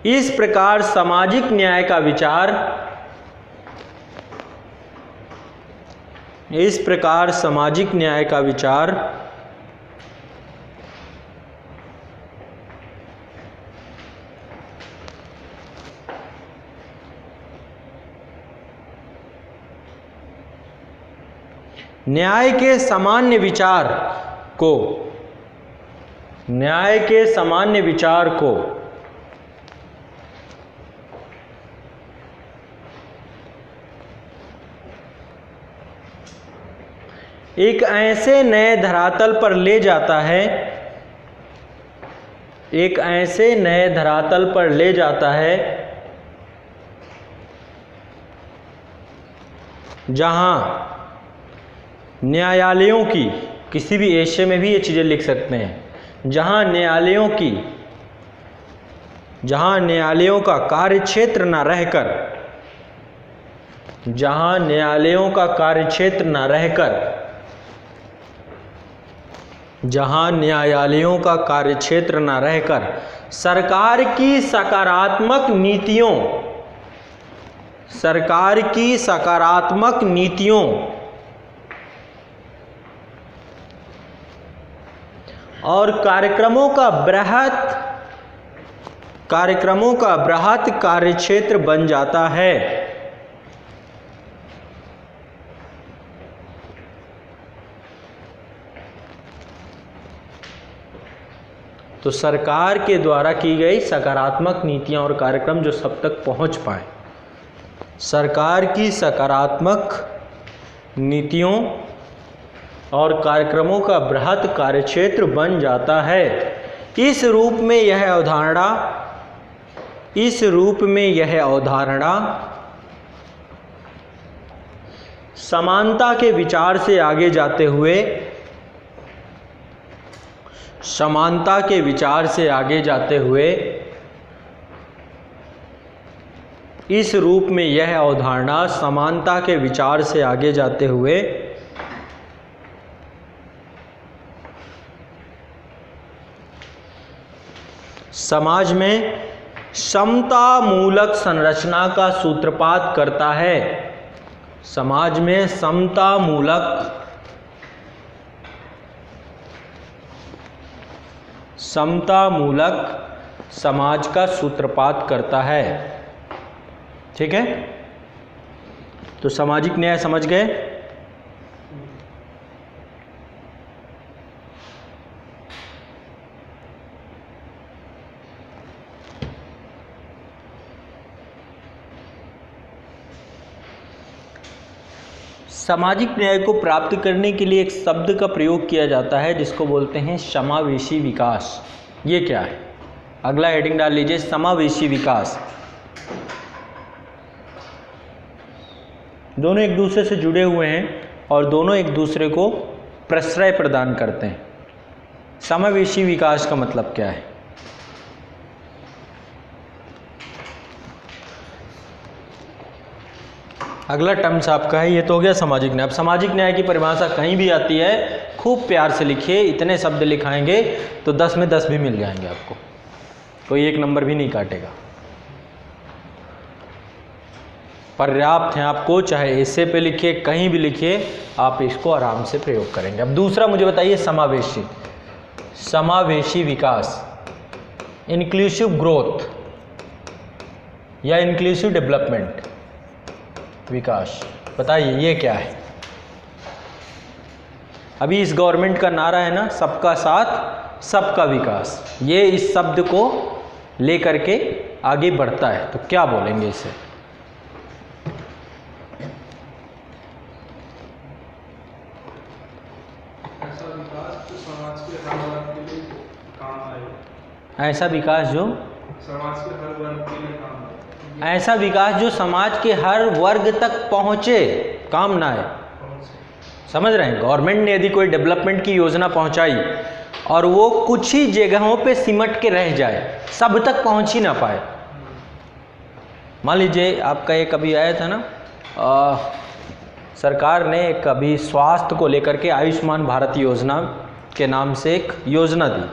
इस प्रकार सामाजिक न्याय का विचार न्याय के सामान्य विचार को एक ऐसे नए धरातल पर ले जाता है जहां न्यायालयों की, किसी भी एशे में भी ये चीज़ें लिख सकते हैं, जहां न्यायालयों का कार्यक्षेत्र न रहकर सरकार की सकारात्मक नीतियों और कार्यक्रमों का बृहत कार्यक्षेत्र बन जाता है। तो सरकार के द्वारा की गई सकारात्मक नीतियां और कार्यक्रम जो सब तक पहुंच पाए, सरकार की सकारात्मक नीतियों और कार्यक्रमों का बृहत कार्यक्षेत्र बन जाता है। इस रूप में यह अवधारणा समानता के विचार से आगे जाते हुए इस रूप में यह अवधारणा समानता के विचार से आगे जाते हुए समाज में समता मूलक संरचना का सूत्रपात करता है। समाज में समता मूलक समाज का सूत्रपात करता है। ठीक है, तो सामाजिक न्याय समझ गए। सामाजिक न्याय को प्राप्त करने के लिए एक शब्द का प्रयोग किया जाता है जिसको बोलते हैं समावेशी विकास। ये क्या है? अगला हेडिंग डाल लीजिए, समावेशी विकास। दोनों एक दूसरे से जुड़े हुए हैं और दोनों एक दूसरे को प्रश्रय प्रदान करते हैं। समावेशी विकास का मतलब क्या है? अगला टर्म्स आपका है, ये तो हो गया सामाजिक न्याय। अब सामाजिक न्याय की परिभाषा कहीं भी आती है, खूब प्यार से लिखिए। इतने शब्द लिखाएंगे तो 10 में 10 भी मिल जाएंगे आपको, कोई एक नंबर भी नहीं काटेगा। पर्याप्त है आपको, चाहे ऐसे पे लिखिए, कहीं भी लिखिए, आप इसको आराम से प्रयोग करेंगे। अब दूसरा मुझे बताइए, समावेशी विकास, इंक्लूसिव ग्रोथ या इंक्लूसिव डेवलपमेंट विकास, बताइए ये क्या है? अभी इस गवर्नमेंट का नारा है ना, सबका साथ सबका विकास। ये इस शब्द को लेकर के आगे बढ़ता है, तो क्या बोलेंगे इसे? ऐसा विकास जो
समाज के हर वर्ग के लिए काम करे।
ऐसा विकास जो समाज के हर वर्ग तक पहुँचे, काम ना है। समझ रहे हैं? गवर्नमेंट ने यदि कोई डेवलपमेंट की योजना पहुंचाई और वो कुछ ही जगहों पे सिमट के रह जाए, सब तक पहुंच ही ना पाए। मान लीजिए आपका एक अभी आया था ना, सरकार ने एक अभी स्वास्थ्य को लेकर के आयुष्मान भारत योजना के नाम से एक योजना दी।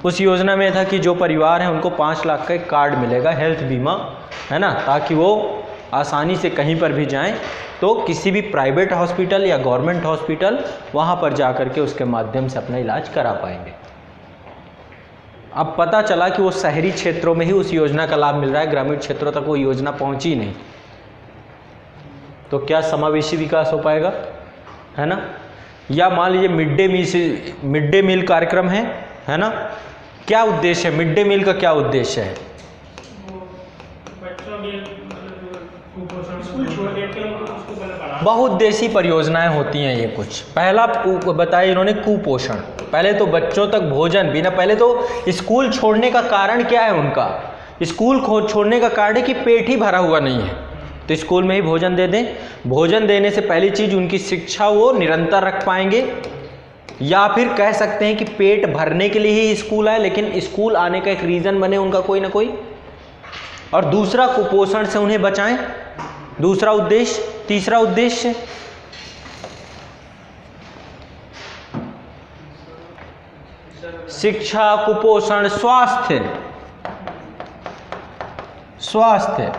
उस योजना में था कि जो परिवार है उनको 5 लाख का एक कार्ड मिलेगा, हेल्थ बीमा, है ना, ताकि वो आसानी से कहीं पर भी जाएं तो किसी भी प्राइवेट हॉस्पिटल या गवर्नमेंट हॉस्पिटल वहाँ पर जा कर के उसके माध्यम से अपना इलाज करा पाएंगे। अब पता चला कि वो शहरी क्षेत्रों में ही उस योजना का लाभ मिल रहा है, ग्रामीण क्षेत्रों तक वो योजना पहुँची नहीं। तो क्या समावेशी विकास हो पाएगा? है ना। या मान लीजिए मिड डे मील कार्यक्रम है ना, क्या उद्देश्य है मिड डे मील का? क्या उद्देश्य है?
बच्चों के कुपोषण स्कूल छोड़ देते हैं उसको पढ़ा।
बहुउद्देशीय परियोजनाएं होती हैं ये कुछ। पहला बताया इन्होंने कुपोषण। पहले तो बच्चों तक भोजन बिना, पहले तो स्कूल छोड़ने का कारण क्या है उनका? स्कूल छोड़ने का कारण है कि पेट ही भरा हुआ नहीं है, तो स्कूल में ही भोजन दे दें। भोजन देने से पहली चीज़ उनकी शिक्षा वो निरंतर रख पाएंगे, या फिर कह सकते हैं कि पेट भरने के लिए ही स्कूल आए, लेकिन स्कूल आने का एक रीज़न बने उनका कोई ना कोई। और दूसरा, कुपोषण से उन्हें बचाएं, दूसरा उद्देश्य। तीसरा उद्देश्य शिक्षा, कुपोषण, स्वास्थ्य।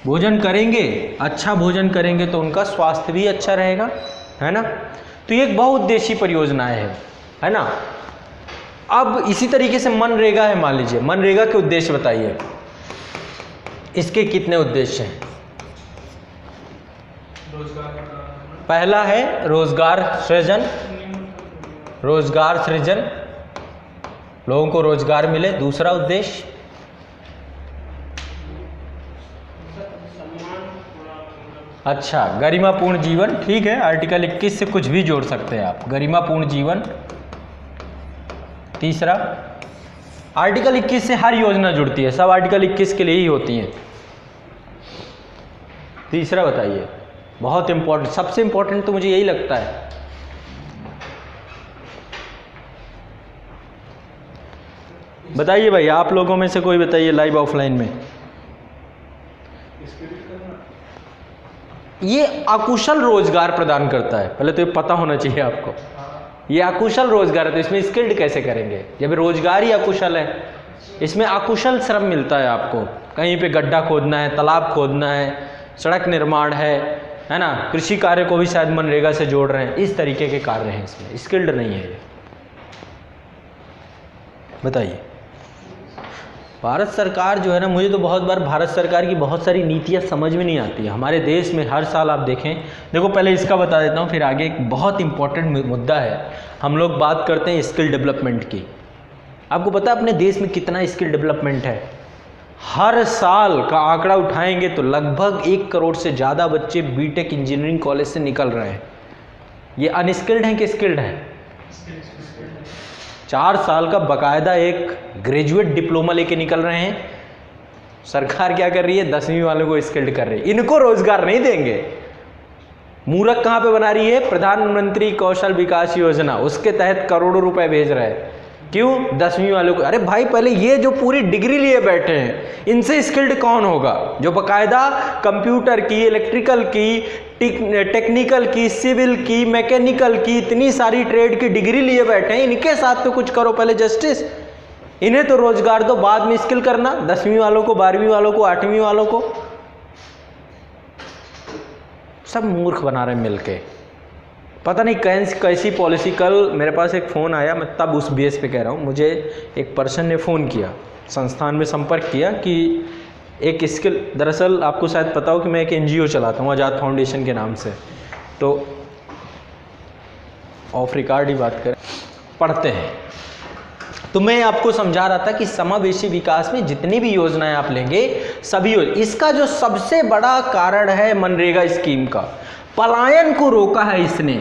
भोजन करेंगे, अच्छा भोजन करेंगे तो उनका स्वास्थ्य भी अच्छा रहेगा, है ना। तो ये एक बहुउद्देशीय परियोजनाएं है ना। अब इसी तरीके से मनरेगा है, मान लीजिए मनरेगा के उद्देश्य बताइए, इसके कितने उद्देश्य हैं? पहला है रोजगार सृजन, लोगों को रोजगार मिले। दूसरा उद्देश्य अच्छा, गरिमापूर्ण जीवन। ठीक है, आर्टिकल 21 से कुछ भी जोड़ सकते हैं आप, गरिमापूर्ण जीवन। तीसरा, आर्टिकल 21 से हर योजना जुड़ती है, सब आर्टिकल 21 के लिए ही होती हैं। तीसरा बताइए, बहुत इंपॉर्टेंट, सबसे इंपॉर्टेंट तो मुझे यही लगता है। बताइए भाई, आप लोगों में से कोई बताइए लाइव ऑफलाइन में। ये अकुशल रोजगार प्रदान करता है, पहले तो ये पता होना चाहिए आपको। ये अकुशल रोजगार है, तो इसमें स्किल्ड कैसे करेंगे जब रोजगार ही अकुशल है? इसमें अकुशल श्रम मिलता है आपको, कहीं पे गड्ढा खोदना है, तालाब खोदना है, सड़क निर्माण है ना, कृषि कार्य को भी शायद मनरेगा से जोड़ रहे हैं, इस तरीके के कार्य हैं, इसमें स्किल्ड नहीं है ये। बताइए, भारत सरकार जो है ना, मुझे तो बहुत बार भारत सरकार की बहुत सारी नीतियाँ समझ में नहीं आती है। हमारे देश में हर साल आप देखें, देखो पहले इसका बता देता हूँ, फिर आगे एक बहुत इंपॉर्टेंट मुद्दा है। हम लोग बात करते हैं स्किल डेवलपमेंट की। आपको पता है अपने देश में कितना स्किल डेवलपमेंट है? हर साल का आंकड़ा उठाएंगे तो लगभग 1 करोड़ से ज़्यादा बच्चे बीटेक इंजीनियरिंग कॉलेज से निकल रहे हैं। ये अनस्किल्ड हैं कि स्किल्ड हैं? 4 साल का बकायदा एक ग्रेजुएट डिप्लोमा लेके निकल रहे हैं। सरकार क्या कर रही है? 10वीं वालों को स्किल्ड कर रही है। इनको रोजगार नहीं देंगे। मूर्ख कहाँ पे बना रही है? प्रधानमंत्री कौशल विकास योजना, उसके तहत करोड़ों रुपए भेज रहे हैं। क्यों? 10वीं वालों को। अरे भाई, पहले ये जो पूरी डिग्री लिए बैठे हैं, इनसे स्किल्ड कौन होगा? जो बकायदा कंप्यूटर की, इलेक्ट्रिकल की, टेक्निकल की, सिविल की, मैकेनिकल की, इतनी सारी ट्रेड की डिग्री लिए बैठे हैं, इनके साथ तो कुछ करो पहले जस्टिस। इन्हें तो रोजगार दो, बाद में स्किल करना। 10वीं वालों को, 12वीं वालों को, 8वीं वालों को, सब मूर्ख बना रहे हैं मिलके। पता नहीं कैसी पॉलिसी। कल मेरे पास एक फ़ोन आया, मैं तब उस बेस पे कह रहा हूँ, मुझे एक पर्सन ने फ़ोन किया, संस्थान में संपर्क किया कि एक स्किल, दरअसल आपको शायद पता हो कि मैं एक NGO चलाता हूँ आज़ाद फाउंडेशन के नाम से, तो ऑफ रिकॉर्ड ही बात करें, पढ़ते हैं। तो मैं आपको समझा रहा था कि समावेशी विकास में जितनी भी योजनाएं आप लेंगे, सभी इसका जो सबसे बड़ा कारण है मनरेगा स्कीम का, पलायन को रोका है इसने।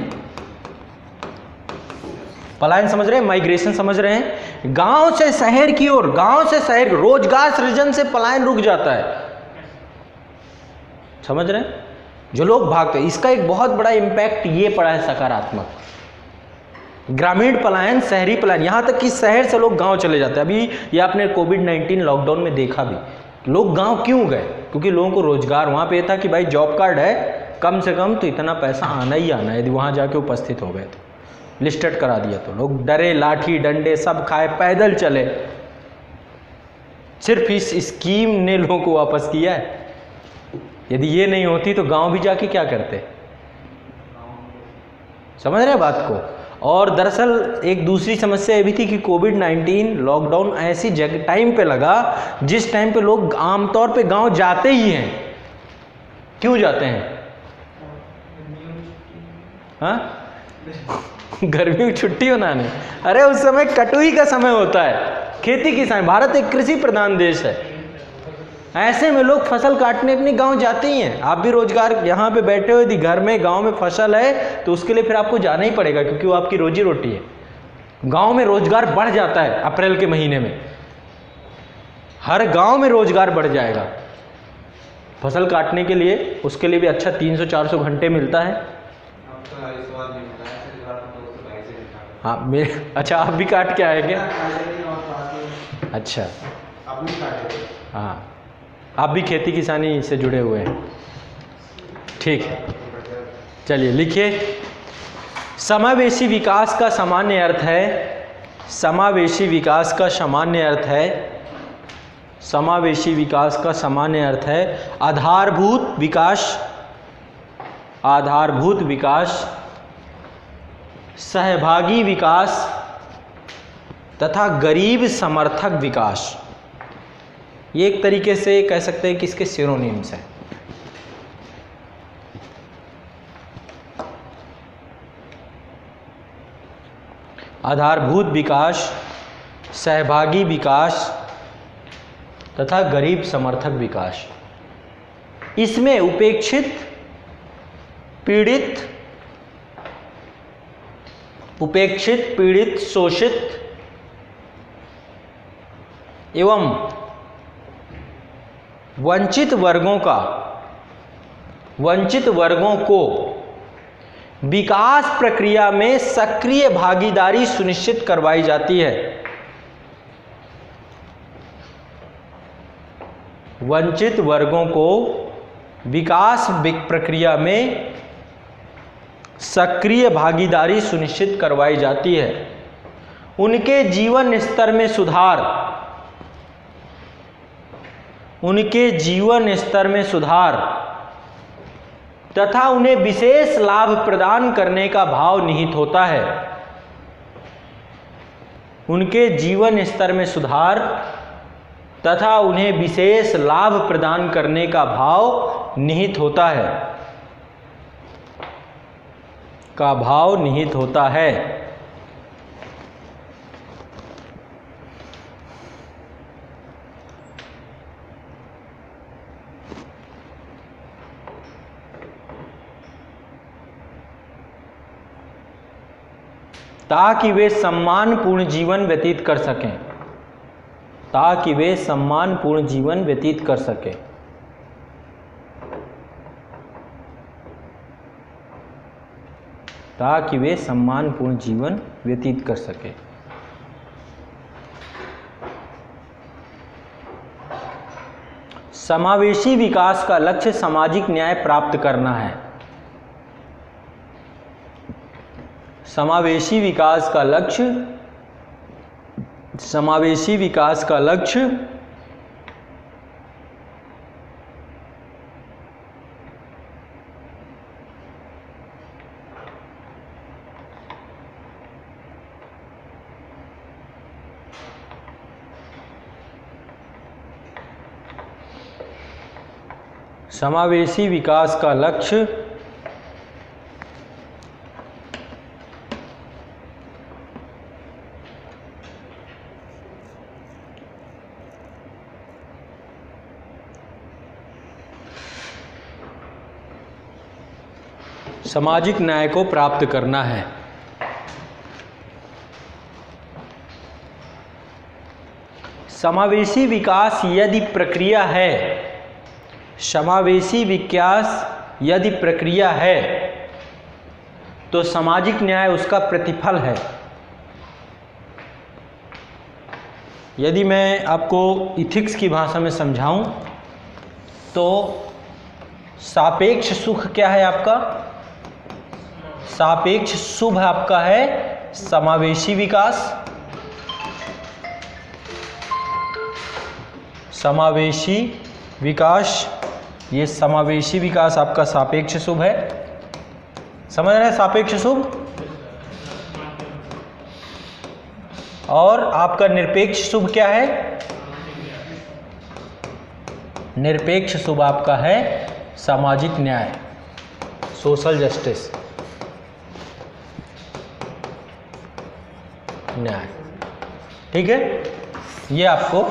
पलायन समझ रहे हैं? माइग्रेशन समझ रहे हैं? गांव से शहर की ओर, गांव से शहर, रोजगार सृजन से पलायन रुक जाता है। समझ रहे हैं? जो लोग भागते हैं, इसका एक बहुत बड़ा इंपैक्ट ये पड़ा है सकारात्मक, ग्रामीण पलायन, शहरी पलायन, यहां तक कि शहर से लोग गांव चले जाते हैं। अभी ये आपने कोविड-19 लॉकडाउन में देखा भी, लोग गांव क्यों गए? क्योंकि लोगों को रोजगार वहां पे था कि भाई जॉब कार्ड है, कम से कम तो इतना पैसा आना ही आना है। यदि वहां जाके उपस्थित हो गए तो, लिस्टेड करा दिया तो लोग डरे, लाठी डंडे सब खाए, पैदल चले। सिर्फ इस स्कीम ने लोगों को वापस किया है। यदि ये नहीं होती तो गांव भी जाके क्या करते? समझ रहे हैं बात को? और दरअसल एक दूसरी समस्या ये भी थी कि कोविड-19 लॉकडाउन ऐसी जगह टाइम पे लगा जिस टाइम पे लोग आमतौर पे गांव जाते ही हैं। क्यों जाते हैं? हाँ, गर्मी की छुट्टी मनाने। अरे उस समय कटुई का समय होता है, खेती किसान, भारत एक कृषि प्रधान देश है। ऐसे में लोग फसल काटने अपने गांव जाते ही हैं। आप भी रोजगार यहाँ पे बैठे हो, यदि घर में गांव में फसल है तो उसके लिए फिर आपको जाना ही पड़ेगा, क्योंकि वो आपकी रोजी रोटी है। गांव में रोजगार बढ़ जाता है अप्रैल के महीने में, हर गांव में रोजगार बढ़ जाएगा। फसल काटने के लिए उसके लिए भी अच्छा 300-400 घंटे मिलता है। हाँ मेरे, अच्छा आप भी काट के आए क्या? अच्छा, हाँ आप भी खेती किसानी से जुड़े हुए हैं, ठीक है। चलिए लिखिए, समावेशी विकास का सामान्य अर्थ है, समावेशी विकास का सामान्य अर्थ है, समावेशी विकास का सामान्य अर्थ है आधारभूत विकास, आधारभूत विकास, सहभागी विकास तथा गरीब समर्थक विकास। ये एक तरीके से कह सकते हैं कि इसके सिनोनिम्स हैं। आधारभूत विकास, सहभागी विकास तथा गरीब समर्थक विकास। इसमें उपेक्षित, पीड़ित, उपेक्षित, पीड़ित, शोषित एवं वंचित वर्गों का, वंचित वर्गों को विकास प्रक्रिया में सक्रिय भागीदारी सुनिश्चित करवाई जाती है। वंचित वर्गों को विकास प्रक्रिया में सक्रिय भागीदारी सुनिश्चित करवाई जाती है। उनके जीवन स्तर में सुधार, उनके जीवन स्तर में सुधार तथा उन्हें विशेष लाभ प्रदान करने का भाव निहित होता है। उनके जीवन स्तर में सुधार तथा उन्हें विशेष लाभ प्रदान करने का भाव निहित होता है, का भाव निहित होता है। ताकि वे सम्मानपूर्ण जीवन व्यतीत कर सकें, ताकि वे सम्मानपूर्ण जीवन व्यतीत कर सकें। ताकि वे सम्मानपूर्ण जीवन व्यतीत कर सकें। समावेशी विकास का लक्ष्य सामाजिक न्याय प्राप्त करना है। समावेशी विकास का लक्ष्य, समावेशी विकास का लक्ष्य समावेशी विकास का लक्ष्य सामाजिक न्याय को प्राप्त करना है। समावेशी विकास यदि प्रक्रिया है, समावेशी विकास यदि प्रक्रिया है तो सामाजिक न्याय उसका प्रतिफल है। यदि मैं आपको इथिक्स की भाषा में समझाऊं तो सापेक्ष सुख क्या है आपका? सापेक्ष शुभ आपका है समावेशी विकास। समावेशी विकास, ये समावेशी विकास आपका सापेक्ष शुभ है। समझ रहे हैं सापेक्ष शुभ? और आपका निरपेक्ष शुभ क्या है? निरपेक्ष शुभ आपका है सामाजिक न्याय, सोशल जस्टिस, न्याय। ठीक है, ये आपको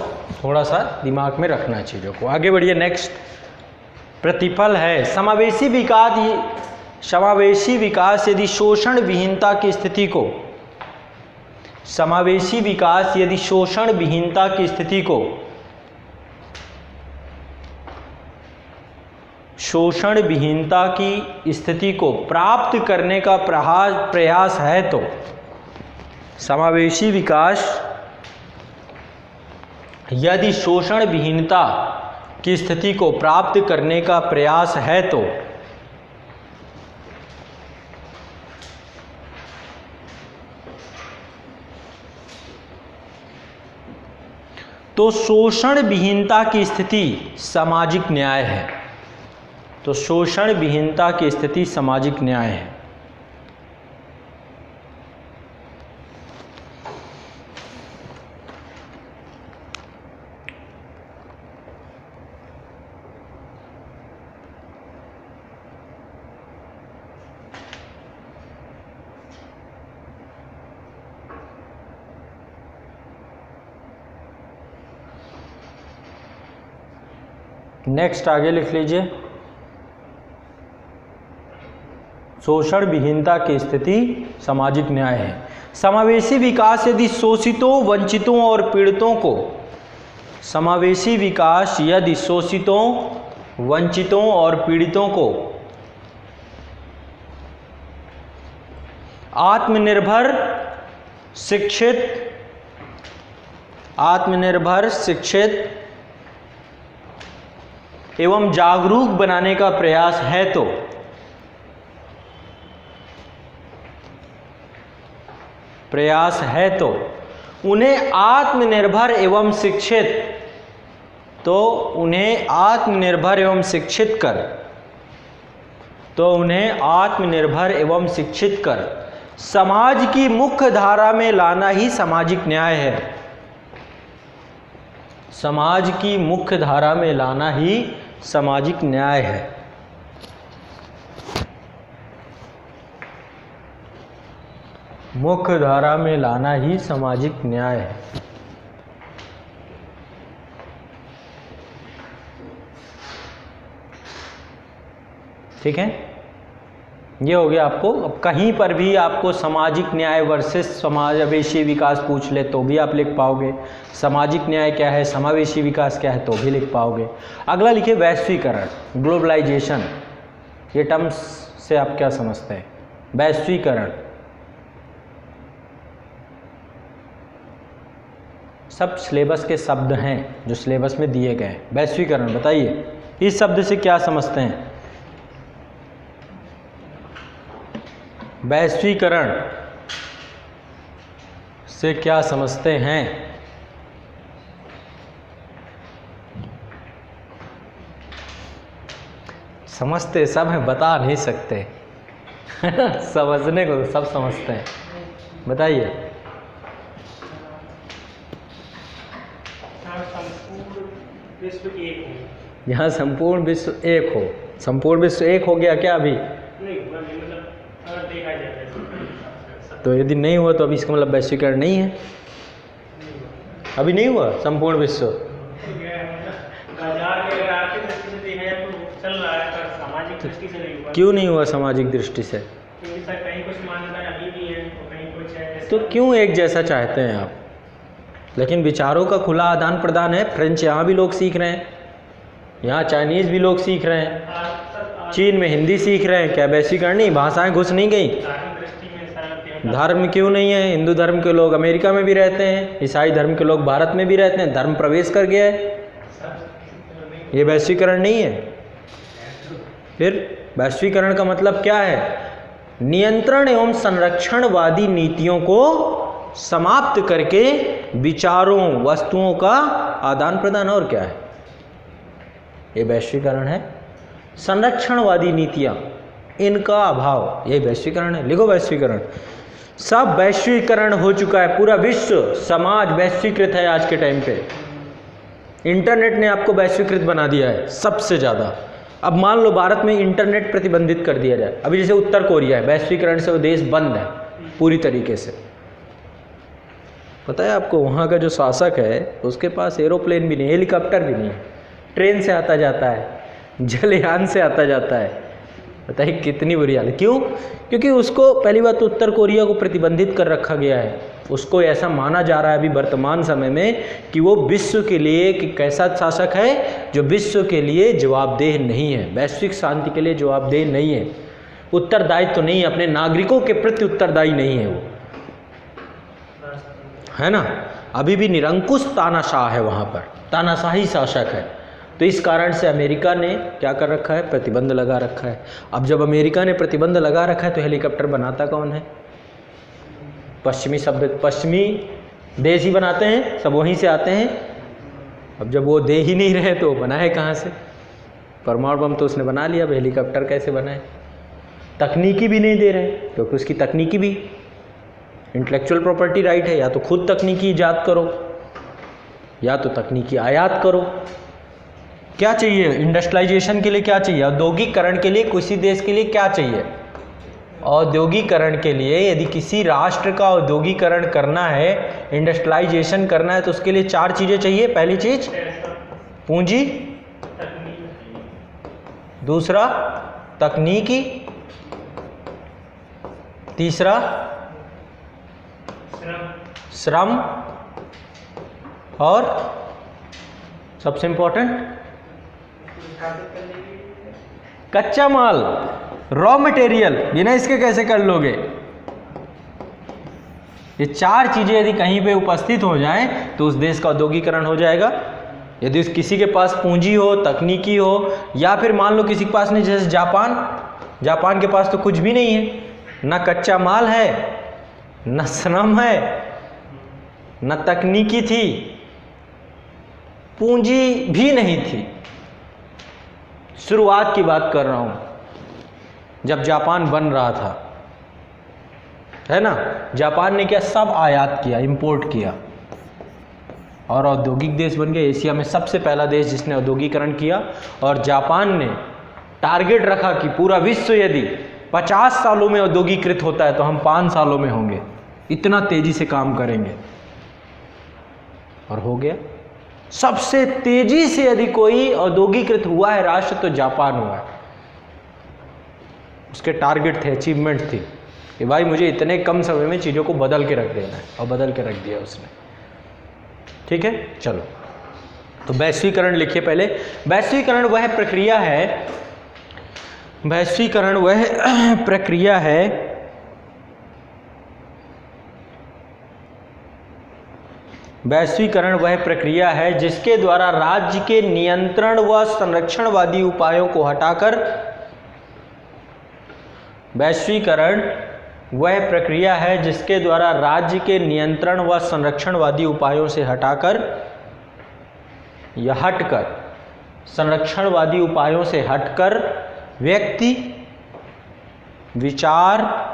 थोड़ा सा दिमाग में रखना है चीज़ों को। आगे बढ़िए, नेक्स्ट प्रतिफल है समावेशी विकास। समावेशी विकास यदि शोषण विहीनता की स्थिति को, समावेशी विकास यदि शोषण विहीनता की स्थिति को, शोषण विहीनता की स्थिति को प्राप्त करने का प्रयास है तो समावेशी विकास यदि शोषण विहीनता की स्थिति को प्राप्त करने का प्रयास है तो शोषण विहीनता की स्थिति सामाजिक न्याय है। तो शोषण विहीनता की स्थिति सामाजिक न्याय है। नेक्स्ट आगे लिख लीजिए, शोषण विहीनता की स्थिति सामाजिक न्याय है। समावेशी विकास यदि शोषितों, वंचितों और पीड़ितों को, समावेशी विकास यदि शोषितों, वंचितों और पीड़ितों को आत्मनिर्भर, शिक्षित एवं जागरूक बनाने का प्रयास है तो उन्हें आत्मनिर्भर एवं शिक्षित कर समाज की मुख्य धारा में लाना ही सामाजिक न्याय है। समाज की मुख्य धारा में लाना ही सामाजिक न्याय है। मुख्य धारा में लाना ही सामाजिक न्याय है। ठीक है, ये हो गया आपको। अब कहीं पर भी आपको सामाजिक न्याय वर्सेस समावेशी विकास पूछ ले तो भी आप लिख पाओगे। सामाजिक न्याय क्या है, समावेशी विकास क्या है, तो भी लिख पाओगे। अगला लिखिए वैश्वीकरण, ग्लोबलाइजेशन। ये टर्म्स से आप क्या समझते हैं? वैश्वीकरण, सब सिलेबस के शब्द हैं जो सिलेबस में दिए गए हैं। वैश्वीकरण बताइए, इस शब्द से क्या समझते हैं? वैश्वीकरण से क्या समझते हैं? समझते सब हैं, बता नहीं सकते समझने को सब समझते हैं। बताइए। यहाँ संपूर्ण विश्व एक हो। संपूर्ण विश्व एक हो गया क्या अभी? तो यदि नहीं हुआ तो अभी इसका मतलब वैश्वीकरण नहीं है। अभी नहीं हुआ संपूर्ण विश्व। क्यों नहीं हुआ सामाजिक दृष्टि से?
कहीं कुछ मान्यताएं अभी भी हैं, तो कहीं कुछ है।
तो क्यों एक जैसा चाहते हैं आप? लेकिन विचारों का खुला आदान प्रदान है। फ्रेंच यहाँ भी लोग सीख रहे हैं, यहाँ चाइनीज़ भी लोग सीख रहे हैं, चीन में हिंदी सीख रहे हैं। क्या वैश्वीकरण नहीं? भाषाएं घुस नहीं गई? धर्म क्यों नहीं है? हिंदू धर्म के लोग अमेरिका में भी रहते हैं, ईसाई धर्म के लोग भारत में भी रहते हैं, धर्म प्रवेश कर गया है। ये वैश्वीकरण नहीं है? फिर वैश्वीकरण का मतलब क्या है? नियंत्रण एवं संरक्षणवादी नीतियों को समाप्त करके विचारों, वस्तुओं का आदान प्रदान। और क्या है? ये वैश्वीकरण है। संरक्षणवादी नीतियां, इनका अभाव, ये वैश्वीकरण है। लिखो वैश्वीकरण। सब वैश्वीकरण हो चुका है, पूरा विश्व समाज वैश्वीकृत है आज के टाइम पे। इंटरनेट ने आपको वैश्वीकृत बना दिया है सबसे ज़्यादा। अब मान लो भारत में इंटरनेट प्रतिबंधित कर दिया जाए, अभी जैसे उत्तर कोरिया है, वैश्वीकरण से वो देश बंद है पूरी तरीके से। पता है आपको, वहाँ का जो शासक है उसके पास एरोप्लेन भी नहीं, हेलीकॉप्टर भी नहीं, ट्रेन से आता जाता है, जलयान से आता जाता है। बताइए कितनी बुरी हालत। क्यों? क्योंकि उसको पहली बात तो उत्तर कोरिया को प्रतिबंधित कर रखा गया है। उसको ऐसा माना जा रहा है अभी वर्तमान समय में कि वो विश्व के लिए कि कैसा शासक है जो विश्व के लिए जवाबदेह नहीं है, वैश्विक शांति के लिए जवाबदेह नहीं है, उत्तरदायित्व तो नहीं है, अपने नागरिकों के प्रति उत्तरदायी नहीं है वो, है ना। अभी भी निरंकुश तानाशाह है वहाँ पर, तानाशाही शासक है। तो इस कारण से अमेरिका ने क्या कर रखा है? प्रतिबंध लगा रखा है। अब जब अमेरिका ने प्रतिबंध लगा रखा है तो हेलीकॉप्टर बनाता कौन है? पश्चिमी देश ही बनाते हैं, सब वहीं से आते हैं। अब जब वो दे ही नहीं रहे तो बनाए कहाँ से? परमाणु बम तो उसने बना लिया, अब हेलीकॉप्टर कैसे बनाए? तकनीकी भी नहीं दे रहे क्योंकि उसकी तकनीकी भी इंटेलेक्चुअल प्रॉपर्टी राइट है। या तो खुद तकनीकी ईजाद करो या तो तकनीकी आयात करो। क्या चाहिए इंडस्ट्रियलाइजेशन के लिए? क्या चाहिए औद्योगिकरण के लिए? किसी देश के लिए क्या चाहिए? औद्योगिकरण के लिए यदि किसी राष्ट्र का औद्योगिकरण करना है, इंडस्ट्रियलाइजेशन करना है, तो उसके लिए 4 चीज़ें चाहिए। पहली चीज पूंजी, दूसरा तकनीकी, तीसरा श्रम, और सबसे इंपॉर्टेंट कच्चा माल, रॉ मटेरियल। बिना इसके कैसे कर लोगे? ये 4 चीजें यदि कहीं पे उपस्थित हो जाएं तो उस देश का औद्योगिकरण हो जाएगा। यदि किसी के पास पूंजी हो, तकनीकी हो, या फिर मान लो किसी के पास नहीं, जैसे जापान के पास तो कुछ भी नहीं है, ना कच्चा माल है, न श्रम है, न तकनीकी थी, पूंजी भी नहीं थी। शुरुआत की बात कर रहा हूं जब जापान बन रहा था, है ना। जापान ने क्या? सब आयात किया, इंपोर्ट किया और औद्योगिक देश बन गया। एशिया में सबसे पहला देश जिसने औद्योगिकरण किया। और जापान ने टारगेट रखा कि पूरा विश्व यदि 50 सालों में औद्योगिकृत होता है तो हम 5 सालों में होंगे, इतना तेजी से काम करेंगे। और हो गया। सबसे तेजी से यदि कोई औद्योगिकृत हुआ है राष्ट्र तो जापान हुआ है। उसके टारगेट थे, अचीवमेंट थी कि भाई मुझे इतने कम समय में चीज़ों को बदल के रख देना है, और बदल के रख दिया उसने। ठीक है, चलो तो वैश्वीकरण लिखिए पहले। वैश्वीकरण वह प्रक्रिया है, वैश्वीकरण वह प्रक्रिया है वैश्वीकरण वह प्रक्रिया है जिसके द्वारा राज्य के नियंत्रण व संरक्षणवादी उपायों को हटाकर, वैश्वीकरण वह प्रक्रिया है जिसके द्वारा राज्य के नियंत्रण व संरक्षणवादी उपायों से हटाकर या हटकर, संरक्षणवादी उपायों से हटकर व्यक्ति, विचार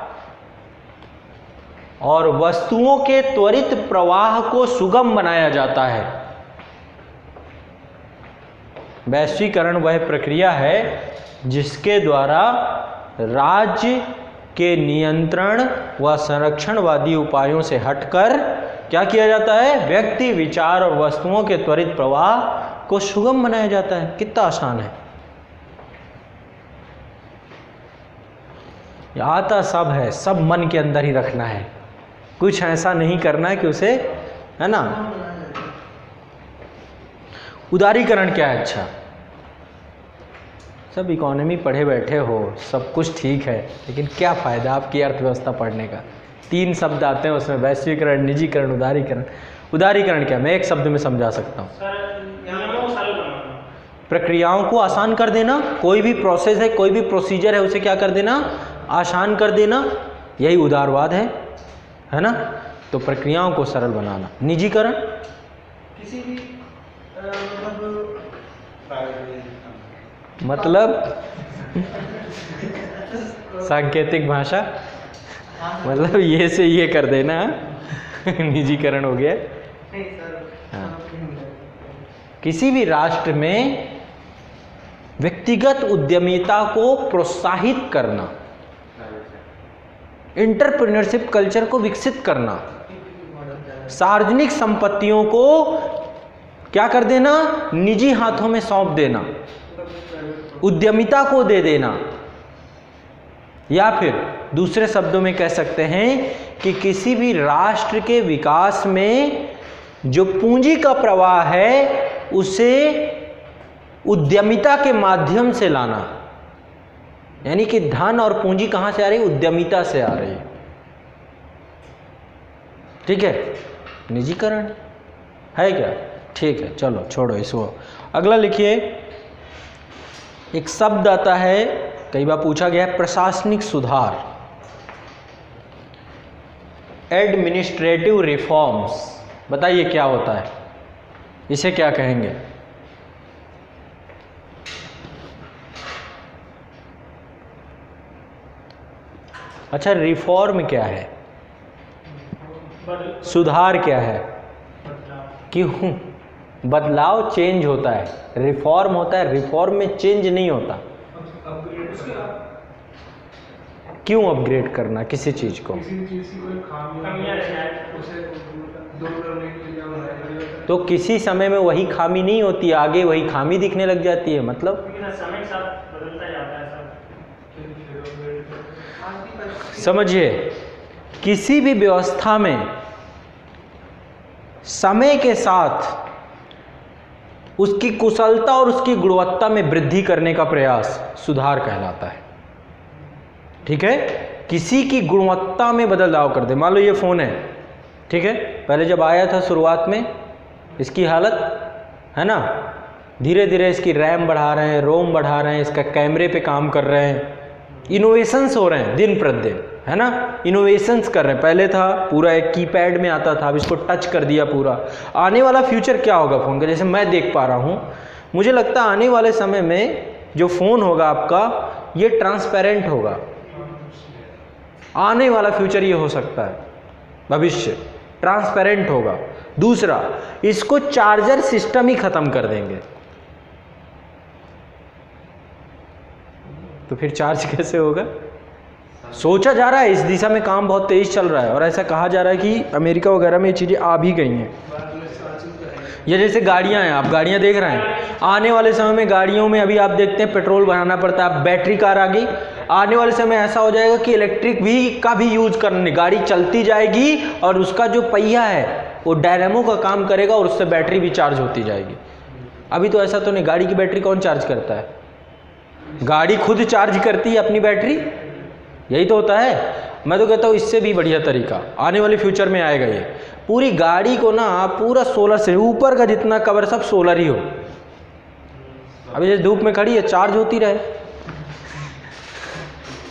और वस्तुओं के त्वरित प्रवाह को सुगम बनाया जाता है। वैश्वीकरण वह प्रक्रिया है जिसके द्वारा राज्य के नियंत्रण व संरक्षणवादी उपायों से हटकर क्या किया जाता है? व्यक्ति, विचार और वस्तुओं के त्वरित प्रवाह को सुगम बनाया जाता है। कितना आसान है। आता सब है, सब मन के अंदर ही रखना है, कुछ ऐसा नहीं करना है कि उसे, है ना, उदारीकरण क्या है? अच्छा, सब इकोनॉमी पढ़े बैठे हो, सब कुछ ठीक है, लेकिन क्या फ़ायदा आपकी अर्थव्यवस्था पढ़ने का? 3 शब्द आते हैं उसमें, वैश्वीकरण, निजीकरण, उदारीकरण। उदारीकरण क्या, मैं एक शब्द में समझा सकता हूँ।
सर नियमों को सरल बनाना,
प्रक्रियाओं को आसान कर देना। कोई भी प्रोसेस है, कोई भी प्रोसीजर है, उसे क्या कर देना? आसान कर देना। यही उदारवाद है ना? तो प्रक्रियाओं को सरल बनाना। निजीकरण मतलब सांकेतिक भाषा, मतलब ये से ये कर देना। निजीकरण हो गया। हाँ। किसी भी राष्ट्र में व्यक्तिगत उद्यमिता को प्रोत्साहित करना, एंटरप्रेन्योरशिप कल्चर को विकसित करना, सार्वजनिक संपत्तियों को क्या कर देना? निजी हाथों में सौंप देना, उद्यमिता को दे देना। या फिर दूसरे शब्दों में कह सकते हैं कि किसी भी राष्ट्र के विकास में जो पूंजी का प्रवाह है उसे उद्यमिता के माध्यम से लाना। यानी कि धन और पूंजी कहां से आ रही है? उद्यमिता से आ रही है। ठीक है, निजीकरण है क्या? ठीक है, चलो छोड़ो इसको। अगला लिखिए, एक शब्द आता है, कई बार पूछा गया है, प्रशासनिक सुधार, एडमिनिस्ट्रेटिव रिफॉर्म्स। बताइए क्या होता है, इसे क्या कहेंगे? अच्छा, रिफॉर्म क्या है? सुधार क्या है? क्यों? बदलाव, चेंज होता है, रिफॉर्म होता है, रिफॉर्म में चेंज नहीं होता। क्यों अपग्रेड करना किसी चीज को?
किसी चीज की कोई खामियां है उसे दूर करने के लिए क्या बनाया जाता है?
तो किसी समय में वही खामी नहीं होती, आगे वही खामी दिखने लग जाती है। मतलब
समय के साथ बदलता जाता है सब।
समझिए, किसी भी व्यवस्था में समय के साथ उसकी कुशलता और उसकी गुणवत्ता में वृद्धि करने का प्रयास सुधार कहलाता है। ठीक है, किसी की गुणवत्ता में बदलाव कर दे। मान लो ये फ़ोन है, ठीक है, पहले जब आया था शुरुआत में इसकी हालत है ना, धीरे धीरे इसकी रैम बढ़ा रहे हैं, रोम बढ़ा रहे हैं, इसका कैमरे पे काम कर रहे हैं, इनोवेशंस हो रहे हैं दिन प्रतिदिन, है ना, इनोवेशंस कर रहे हैं। पहले था पूरा एक कीपैड में आता था, अब इसको टच कर दिया पूरा। आने वाला फ्यूचर क्या होगा फ़ोन का? जैसे मैं देख पा रहा हूँ, मुझे लगता है आने वाले समय में जो फ़ोन होगा आपका, ये ट्रांसपेरेंट होगा। आने वाला फ्यूचर ये हो सकता है, भविष्य ट्रांसपेरेंट होगा। दूसरा, इसको चार्जर सिस्टम ही ख़त्म कर देंगे, तो फिर चार्ज कैसे होगा? सोचा जा रहा है, इस दिशा में काम बहुत तेज चल रहा है, और ऐसा कहा जा रहा है कि अमेरिका वगैरह में ये चीज़ें आ भी गई हैं। ये जैसे गाड़ियां हैं, आप गाड़ियां देख रहे हैं, आने वाले समय में गाड़ियों में अभी आप देखते हैं पेट्रोल भराना पड़ता है, अब बैटरी कार आ गई। आने वाले समय ऐसा हो जाएगा कि इलेक्ट्रिक भी का भी यूज करने, गाड़ी चलती जाएगी और उसका जो पहिया है वो डायनेमो का काम करेगा और उससे बैटरी भी चार्ज होती जाएगी। अभी तो ऐसा तो नहीं, गाड़ी की बैटरी कौन चार्ज करता है? गाड़ी खुद चार्ज करती है अपनी बैटरी, यही तो होता है। मैं तो कहता हूँ इससे भी बढ़िया तरीका आने वाले फ्यूचर में आएगा। ये पूरी गाड़ी को ना आप पूरा सोलर से, ऊपर का जितना कवर सब सोलर ही हो। अभी जैसे धूप में खड़ी है, चार्ज होती रहे,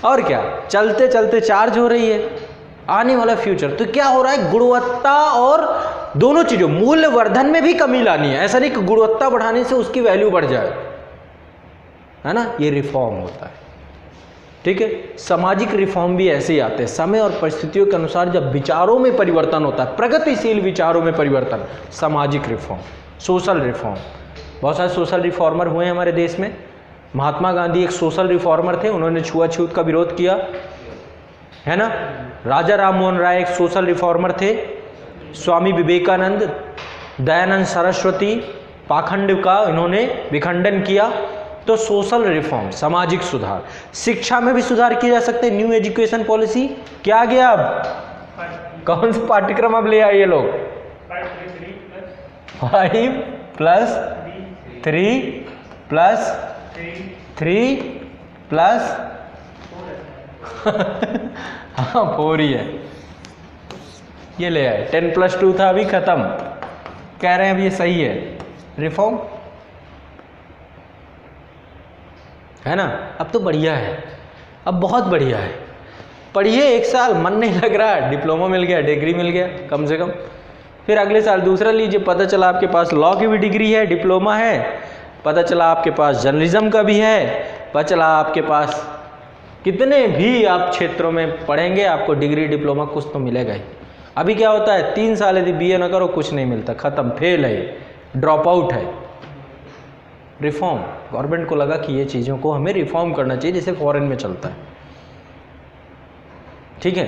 और क्या, चलते चलते चार्ज हो रही है। आने वाला फ्यूचर तो क्या हो रहा है, गुणवत्ता और दोनों चीज़ों, मूल्य वर्धन में भी कमी लानी है। ऐसा नहीं कि गुणवत्ता बढ़ाने से उसकी वैल्यू बढ़ जाए, है ना, ये रिफॉर्म होता है। ठीक है, सामाजिक रिफॉर्म भी ऐसे ही आते हैं, समय और परिस्थितियों के अनुसार जब विचारों में परिवर्तन होता है, प्रगतिशील विचारों में परिवर्तन, सामाजिक रिफॉर्म, सोशल रिफॉर्म। बहुत सारे सोशल रिफॉर्मर हुए हैं हमारे देश में। महात्मा गांधी एक सोशल रिफॉर्मर थे, उन्होंने छुआछूत का विरोध किया, है ना। राजा राम मोहन राय एक सोशल रिफॉर्मर थे। स्वामी विवेकानंद, दयानंद सरस्वती, पाखंड का इन्होंने विखंडन किया। तो सोशल रिफॉर्म, सामाजिक सुधार। शिक्षा में भी सुधार किए जा सकते हैं, न्यू एजुकेशन पॉलिसी। क्या गया अब, कौन सा पाठ्यक्रम अब ले आए ये लोग? 5+3 3 प्लस 3 प्लस हाँ 4 ही है, ये ले आए। 10 प्लस 2 था, अभी खत्म। कह रहे हैं अब ये सही है, रिफॉर्म है ना। अब तो बढ़िया है, अब बहुत बढ़िया है। पढ़िए 1 साल, मन नहीं लग रहा है, डिप्लोमा मिल गया, डिग्री मिल गया कम से कम। फिर अगले साल दूसरा लीजिए, पता चला आपके पास लॉ की भी डिग्री है, डिप्लोमा है, पता चला आपके पास जर्नलिज्म का भी है, पता चला आपके पास कितने भी आप क्षेत्रों में पढ़ेंगे, आपको डिग्री डिप्लोमा कुछ तो मिलेगा ही। अभी क्या होता है, 3 साल यदि बीए ना करो कुछ नहीं मिलता, खत्म, फेल है, ड्रॉप आउट है। रिफॉर्म, गवर्नमेंट को लगा कि ये चीज़ों को हमें रिफॉर्म करना चाहिए जैसे फॉरेन में चलता है, ठीक है।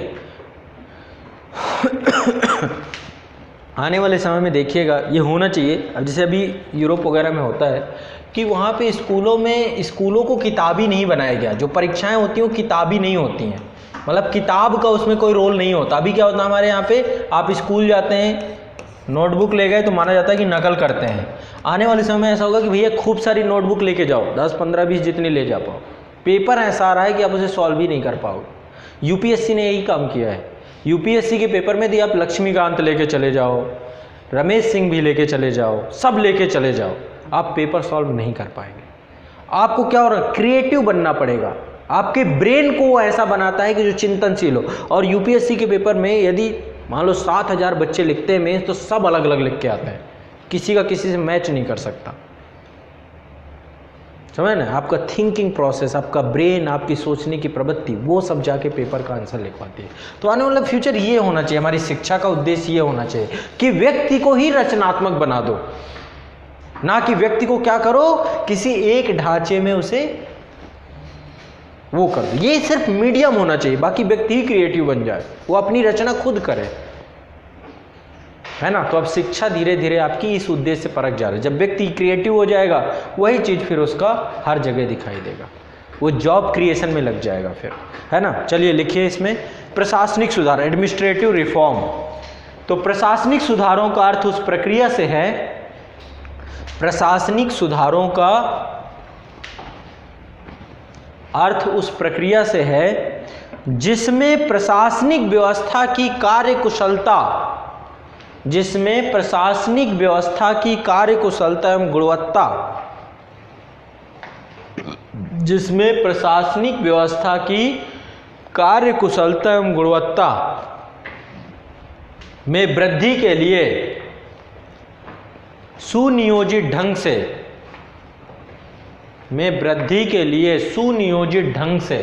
आने वाले समय में देखिएगा ये होना चाहिए। अब जैसे अभी यूरोप वगैरह में होता है कि वहाँ पे स्कूलों को किताबी नहीं बनाया गया, जो परीक्षाएं होती हैं वो किताबी नहीं होती हैं, मतलब किताब का उसमें कोई रोल नहीं होता। अभी क्या होता है हमारे यहाँ पे, आप स्कूल जाते हैं, नोटबुक ले गए तो माना जाता है कि नकल करते हैं। आने वाले समय में ऐसा होगा कि भैया खूब सारी नोटबुक लेके जाओ, 10, 15, 20 जितनी ले जा पाओ। पेपर ऐसा आ रहा है कि आप उसे सॉल्व ही नहीं कर पाओगे। यूपीएससी ने यही काम किया है। यूपीएससी के पेपर में यदि आप लक्ष्मीकांत लेके चले जाओ, रमेश सिंह भी लेके चले जाओ, सब लेके चले जाओ, आप पेपर सॉल्व नहीं कर पाएंगे। आपको क्या हो रहा है, क्रिएटिव बनना पड़ेगा। आपके ब्रेन को ऐसा बनाता है कि जो चिंतनशील हो। और यूपीएससी के पेपर में यदि मान लो 7,000 बच्चे लिखते हैं मेंस, तो सब अलग अलग लिख के आते हैं, किसी का किसी से मैच नहीं कर सकता। समझ ना, आपका थिंकिंग प्रोसेस, आपका ब्रेन, आपकी सोचने की प्रवृत्ति, वो सब जाके पेपर का आंसर लिख पाती है। तो आने वाला फ्यूचर ये होना चाहिए, हमारी शिक्षा का उद्देश्य ये होना चाहिए कि व्यक्ति को ही रचनात्मक बना दो, ना कि व्यक्ति को क्या करो, किसी एक ढांचे में उसे वो कर दो। ये सिर्फ मीडियम होना चाहिए, बाकी व्यक्ति ही क्रिएटिव बन जाए, वो अपनी रचना खुद करे, है ना। तो अब शिक्षा धीरे धीरे आपकी इस उद्देश्य से परख जा रही है। जब व्यक्ति क्रिएटिव हो जाएगा, वही चीज़ फिर उसका हर जगह दिखाई देगा, वो जॉब क्रिएशन में लग जाएगा फिर, है ना। चलिए लिखिए इसमें, प्रशासनिक सुधार, एडमिनिस्ट्रेटिव रिफॉर्म। तो प्रशासनिक सुधारों का अर्थ उस प्रक्रिया से है, प्रशासनिक सुधारों का अर्थ उस प्रक्रिया से है जिसमें प्रशासनिक व्यवस्था की कार्यकुशलता, जिसमें प्रशासनिक व्यवस्था की कार्यकुशलता एवं गुणवत्ता, जिसमें प्रशासनिक व्यवस्था की कार्यकुशलता एवं गुणवत्ता में वृद्धि के लिए सुनियोजित ढंग से, में वृद्धि के लिए सुनियोजित ढंग से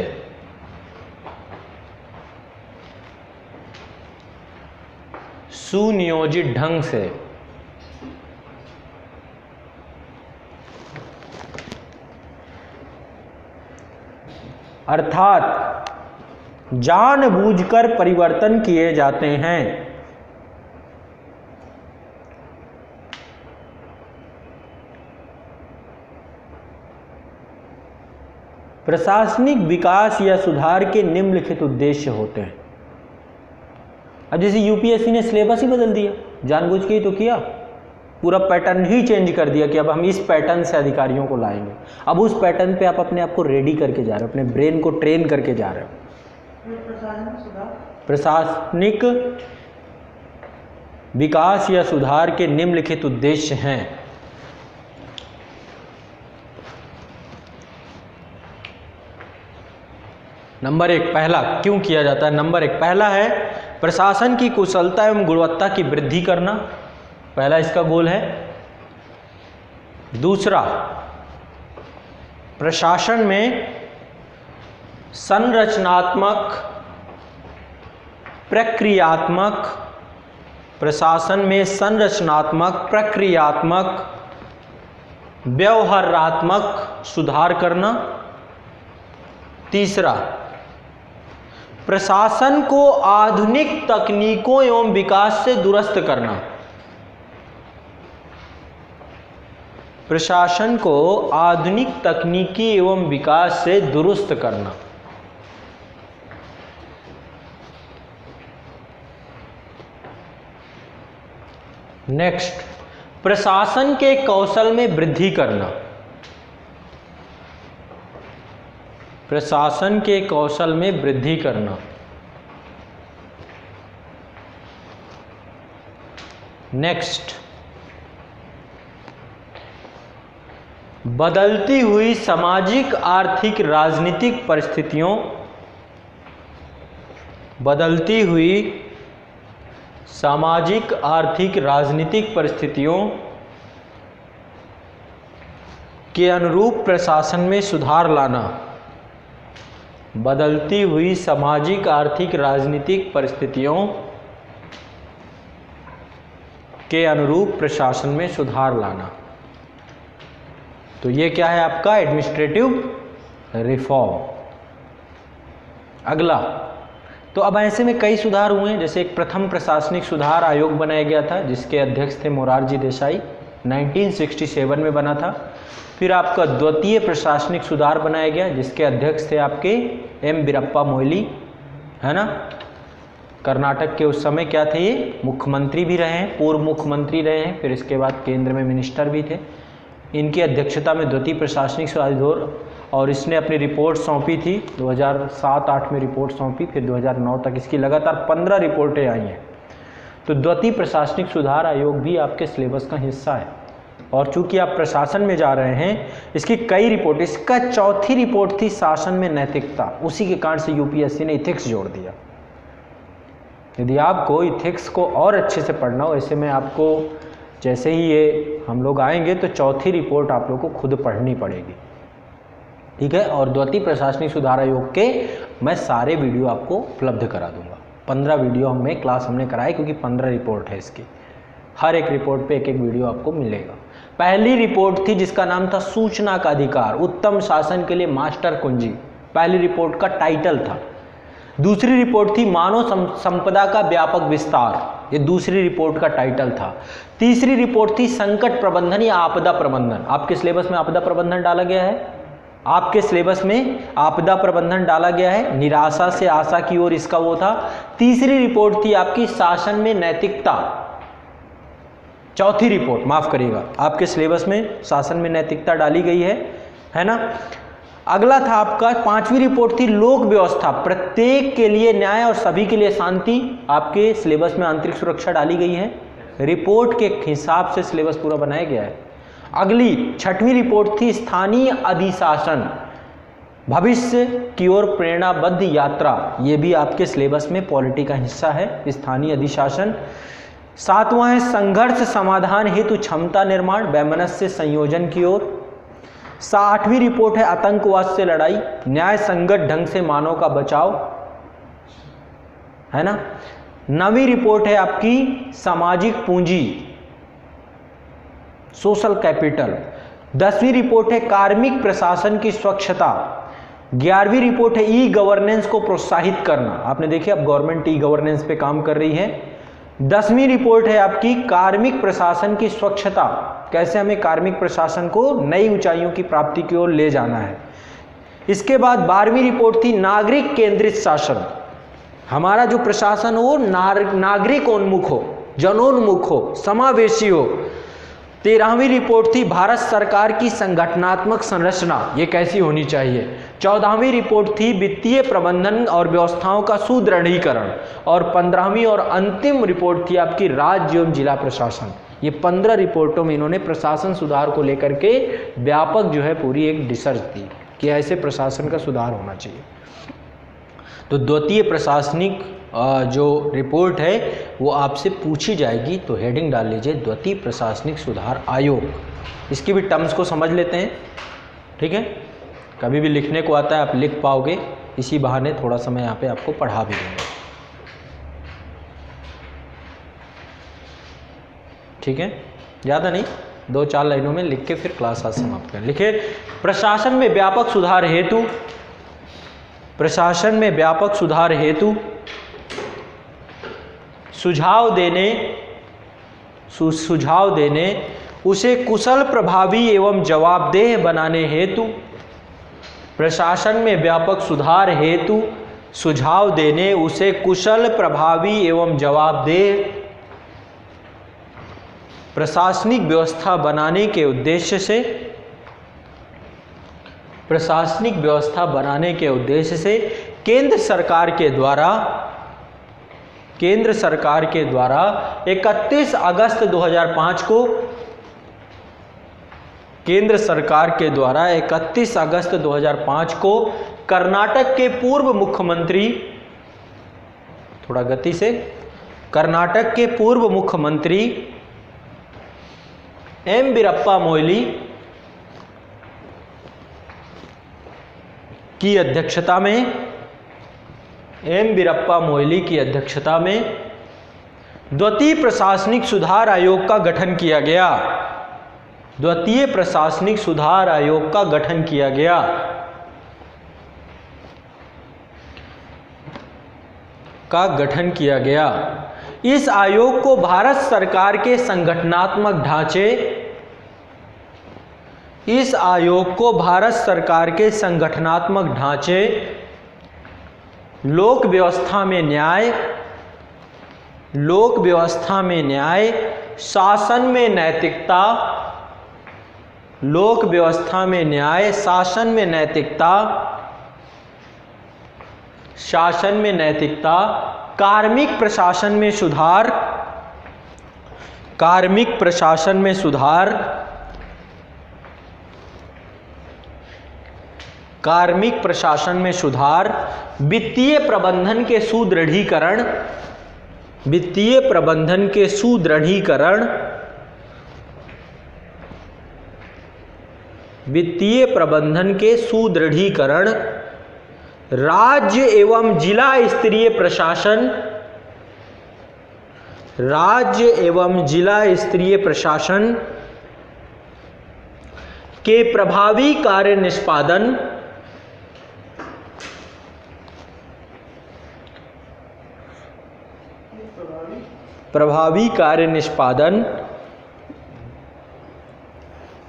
सुनियोजित ढंग से अर्थात जानबूझकर परिवर्तन किए जाते हैं। प्रशासनिक विकास या सुधार के निम्नलिखित उद्देश्य होते हैं। अब जैसे यूपीएससी ने सिलेबस ही बदल दिया, जानबूझ के ही तो किया, पूरा पैटर्न ही चेंज कर दिया कि अब हम इस पैटर्न से अधिकारियों को लाएंगे। अब उस पैटर्न पे आप अपने आप को रेडी करके जा रहे हो, अपने ब्रेन को ट्रेन करके जा रहे हो। प्रशासनिक विकास या सुधार के निम्नलिखित उद्देश्य हैं। नंबर 1, पहला क्यों किया जाता है, नंबर 1 पहला है प्रशासन की कुशलता एवं गुणवत्ता की वृद्धि करना, पहला इसका गोल है। दूसरा, प्रशासन में संरचनात्मक, प्रक्रियात्मक, प्रशासन में संरचनात्मक, प्रक्रियात्मक, व्यवहारात्मक सुधार करना। तीसरा, प्रशासन को आधुनिक तकनीकों एवं विकास से दुरुस्त करना, प्रशासन को आधुनिक तकनीकी एवं विकास से दुरुस्त करना। नेक्स्ट, प्रशासन के कौशल में वृद्धि करना, प्रशासन के कौशल में वृद्धि करना। नेक्स्ट, बदलती हुई सामाजिक आर्थिक राजनीतिक परिस्थितियों, बदलती हुई सामाजिक आर्थिक राजनीतिक परिस्थितियों के अनुरूप प्रशासन में सुधार लाना, बदलती हुई सामाजिक आर्थिक राजनीतिक परिस्थितियों के अनुरूप प्रशासन में सुधार लाना। तो ये क्या है आपका एडमिनिस्ट्रेटिव रिफॉर्म। अगला, तो अब ऐसे में कई सुधार हुए हैं, जैसे एक प्रथम प्रशासनिक सुधार आयोग बनाया गया था जिसके अध्यक्ष थे मोरारजी देसाई, 1967 में बना था। फिर आपका द्वितीय प्रशासनिक सुधार बनाया गया जिसके अध्यक्ष थे आपके एम वीरप्पा मोइली, है ना। कर्नाटक के उस समय क्या थे, ये मुख्यमंत्री भी रहे हैं, पूर्व मुख्यमंत्री रहे हैं, फिर इसके बाद केंद्र में मिनिस्टर भी थे। इनकी अध्यक्षता में द्वितीय प्रशासनिक सुधार, और इसने अपनी रिपोर्ट सौंपी थी 2007-8 में रिपोर्ट सौंपी, फिर 2009 तक इसकी लगातार 15 रिपोर्टें आई हैं। तो द्वितीय प्रशासनिक सुधार आयोग भी आपके सिलेबस का हिस्सा है, और चूंकि आप प्रशासन में जा रहे हैं इसकी कई रिपोर्ट, इसका चौथी रिपोर्ट थी शासन में नैतिकता, उसी के कारण से यूपीएससी ने इथिक्स जोड़ दिया। यदि आपको इथिक्स को और अच्छे से पढ़ना हो, ऐसे में आपको जैसे ही ये हम लोग आएंगे तो चौथी रिपोर्ट आप लोग को खुद पढ़नी पड़ेगी, ठीक है। और द्वितीय प्रशासनिक सुधार आयोग के मैं सारे वीडियो आपको उपलब्ध करा दूंगा। 15 वीडियो हमें क्लास हमने कराई क्योंकि 15 रिपोर्ट है इसकी, हर एक रिपोर्ट पे एक एक वीडियो आपको मिलेगा। पहली रिपोर्ट थी जिसका नाम था सूचना का अधिकार, उत्तम शासन के लिए मास्टर कुंजी, पहली रिपोर्ट का टाइटल था। दूसरी रिपोर्ट थी मानव संपदा का व्यापक विस्तार, ये दूसरी रिपोर्ट का टाइटल था। तीसरी रिपोर्ट थी संकट प्रबंधन या आपदा प्रबंधन, आपके सिलेबस में आपदा प्रबंधन डाला गया है, आपके सिलेबस में आपदा प्रबंधन डाला गया है, निराशा से आशा की ओर इसका वो था। तीसरी रिपोर्ट थी आपकी शासन में नैतिकता, चौथी रिपोर्ट, माफ करिएगा, आपके सिलेबस में शासन में नैतिकता डाली गई है ना। अगला था आपका पांचवी रिपोर्ट थी लोक व्यवस्था, प्रत्येक के लिए न्याय और सभी के लिए शांति, आपके सिलेबस में आंतरिक सुरक्षा डाली गई है, रिपोर्ट के हिसाब से सिलेबस पूरा बनाया गया है। अगली छठवीं रिपोर्ट थी स्थानीय अधिशासन, भविष्य की ओर प्रेरणाबद्ध यात्रा, ये भी आपके सिलेबस में पॉलिटी का हिस्सा है, स्थानीय अधिशासन। सातवां है संघर्ष समाधान हेतु क्षमता निर्माण, वैमनस्य संयोजन की ओर। आठवीं रिपोर्ट है आतंकवाद से लड़ाई, न्याय संगत ढंग से मानव का बचाव, है ना। नवीं रिपोर्ट है आपकी सामाजिक पूंजी, सोशल कैपिटल। 10वीं रिपोर्ट है कार्मिक प्रशासन की स्वच्छता। 11वीं रिपोर्ट है ई गवर्नेंस को प्रोत्साहित करना, आपने देखिए अब गवर्नमेंट ई गवर्नेंस पे काम कर रही है। 10वीं रिपोर्ट है आपकी कार्मिक प्रशासन की स्वच्छता, कैसे हमें कार्मिक प्रशासन को नई ऊंचाइयों की प्राप्ति की ओर ले जाना है। इसके बाद 12वीं रिपोर्ट थी नागरिक केंद्रित शासन, हमारा जो प्रशासन हो नागरिकोन्मुख हो, जनोन्मुख हो, समावेशी हो। 13वीं रिपोर्ट थी भारत सरकार की संगठनात्मक संरचना, ये कैसी होनी चाहिए। 14वीं रिपोर्ट थी वित्तीय प्रबंधन और व्यवस्थाओं का सुदृढ़ीकरण, और 15वीं और अंतिम रिपोर्ट थी आपकी राज्य एवं जिला प्रशासन। ये 15 रिपोर्टों में इन्होंने प्रशासन सुधार को लेकर के व्यापक जो है पूरी एक रिसर्च दी कि ऐसे प्रशासन का सुधार होना चाहिए। तो द्वितीय प्रशासनिक जो रिपोर्ट है वो आपसे पूछी जाएगी, तो हेडिंग डाल लीजिए द्वितीय प्रशासनिक सुधार आयोग। इसकी भी टर्म्स को समझ लेते हैं, ठीक है। कभी भी लिखने को आता है आप लिख पाओगे, इसी बहाने थोड़ा समय यहाँ पे आपको पढ़ा भी देंगे, ठीक है। ज़्यादा नहीं, 2-4 लाइनों में लिख के फिर क्लास आज समाप्त करें। लिखिए प्रशासन में व्यापक सुधार हेतु, प्रशासन में व्यापक सुधार हेतु सुझाव देने उसे कुशल प्रभावी एवं जवाबदेह बनाने हेतु, प्रशासन में व्यापक सुधार हेतु सुझाव देने उसे कुशल प्रभावी एवं जवाबदेह प्रशासनिक व्यवस्था बनाने के उद्देश्य से, प्रशासनिक व्यवस्था बनाने के उद्देश्य से केंद्र सरकार के द्वारा 31 अगस्त 2005 को, केंद्र सरकार के द्वारा 31 अगस्त 2005 को कर्नाटक के पूर्व मुख्यमंत्री, थोड़ा गति से, कर्नाटक के पूर्व मुख्यमंत्री एम वीरप्पा मोइली की अध्यक्षता में, एम वीरप्पा मोइली की अध्यक्षता में द्वितीय प्रशासनिक सुधार आयोग का गठन किया गया। द्वितीय प्रशासनिक सुधार आयोग का गठन किया गया। इस आयोग को भारत सरकार के संगठनात्मक ढांचे, इस आयोग को भारत सरकार के संगठनात्मक ढांचे, लोक व्यवस्था में न्याय, लोक व्यवस्था में न्याय, शासन में नैतिकता, लोक व्यवस्था में न्याय, शासन में नैतिकता, शासन में नैतिकता, कार्मिक प्रशासन में सुधार, कार्मिक प्रशासन में सुधार, कार्मिक प्रशासन में सुधार, वित्तीय प्रबंधन के सुदृढ़ीकरण, वित्तीय प्रबंधन के सुदृढ़ीकरण, वित्तीय प्रबंधन के सुदृढ़ीकरण, राज्य एवं जिला स्तरीय प्रशासन, राज्य एवं जिला स्तरीय प्रशासन के प्रभावी कार्य निष्पादन, प्रभावी कार्य निष्पादन,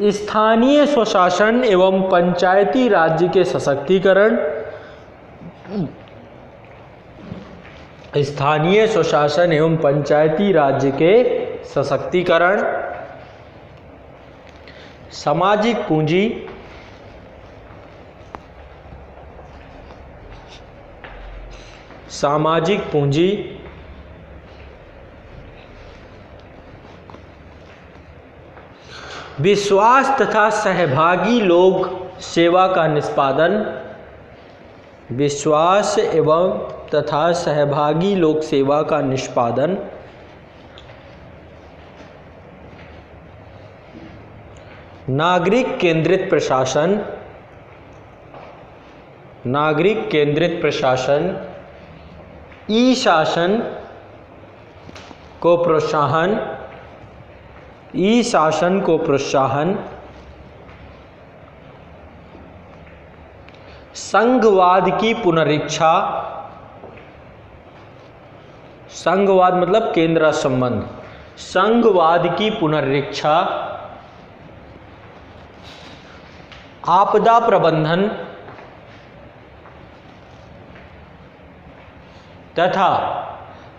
स्थानीय स्वशासन एवं पंचायती राज्य के सशक्तिकरण, स्थानीय स्वशासन एवं पंचायती राज्य के सशक्तिकरण, सामाजिक पूंजी, सामाजिक पूंजी, विश्वास तथा सहभागी लोक सेवा का निष्पादन, विश्वास एवं तथा सहभागी लोक सेवा का निष्पादन, नागरिक केंद्रित प्रशासन, नागरिक केंद्रित प्रशासन, ई शासन को प्रोत्साहन, ई शासन को प्रोत्साहन, संघवाद की पुनरीक्षा, संघवाद मतलब केंद्र संबंध, संघवाद की पुनरीक्षा, आपदा प्रबंधन तथा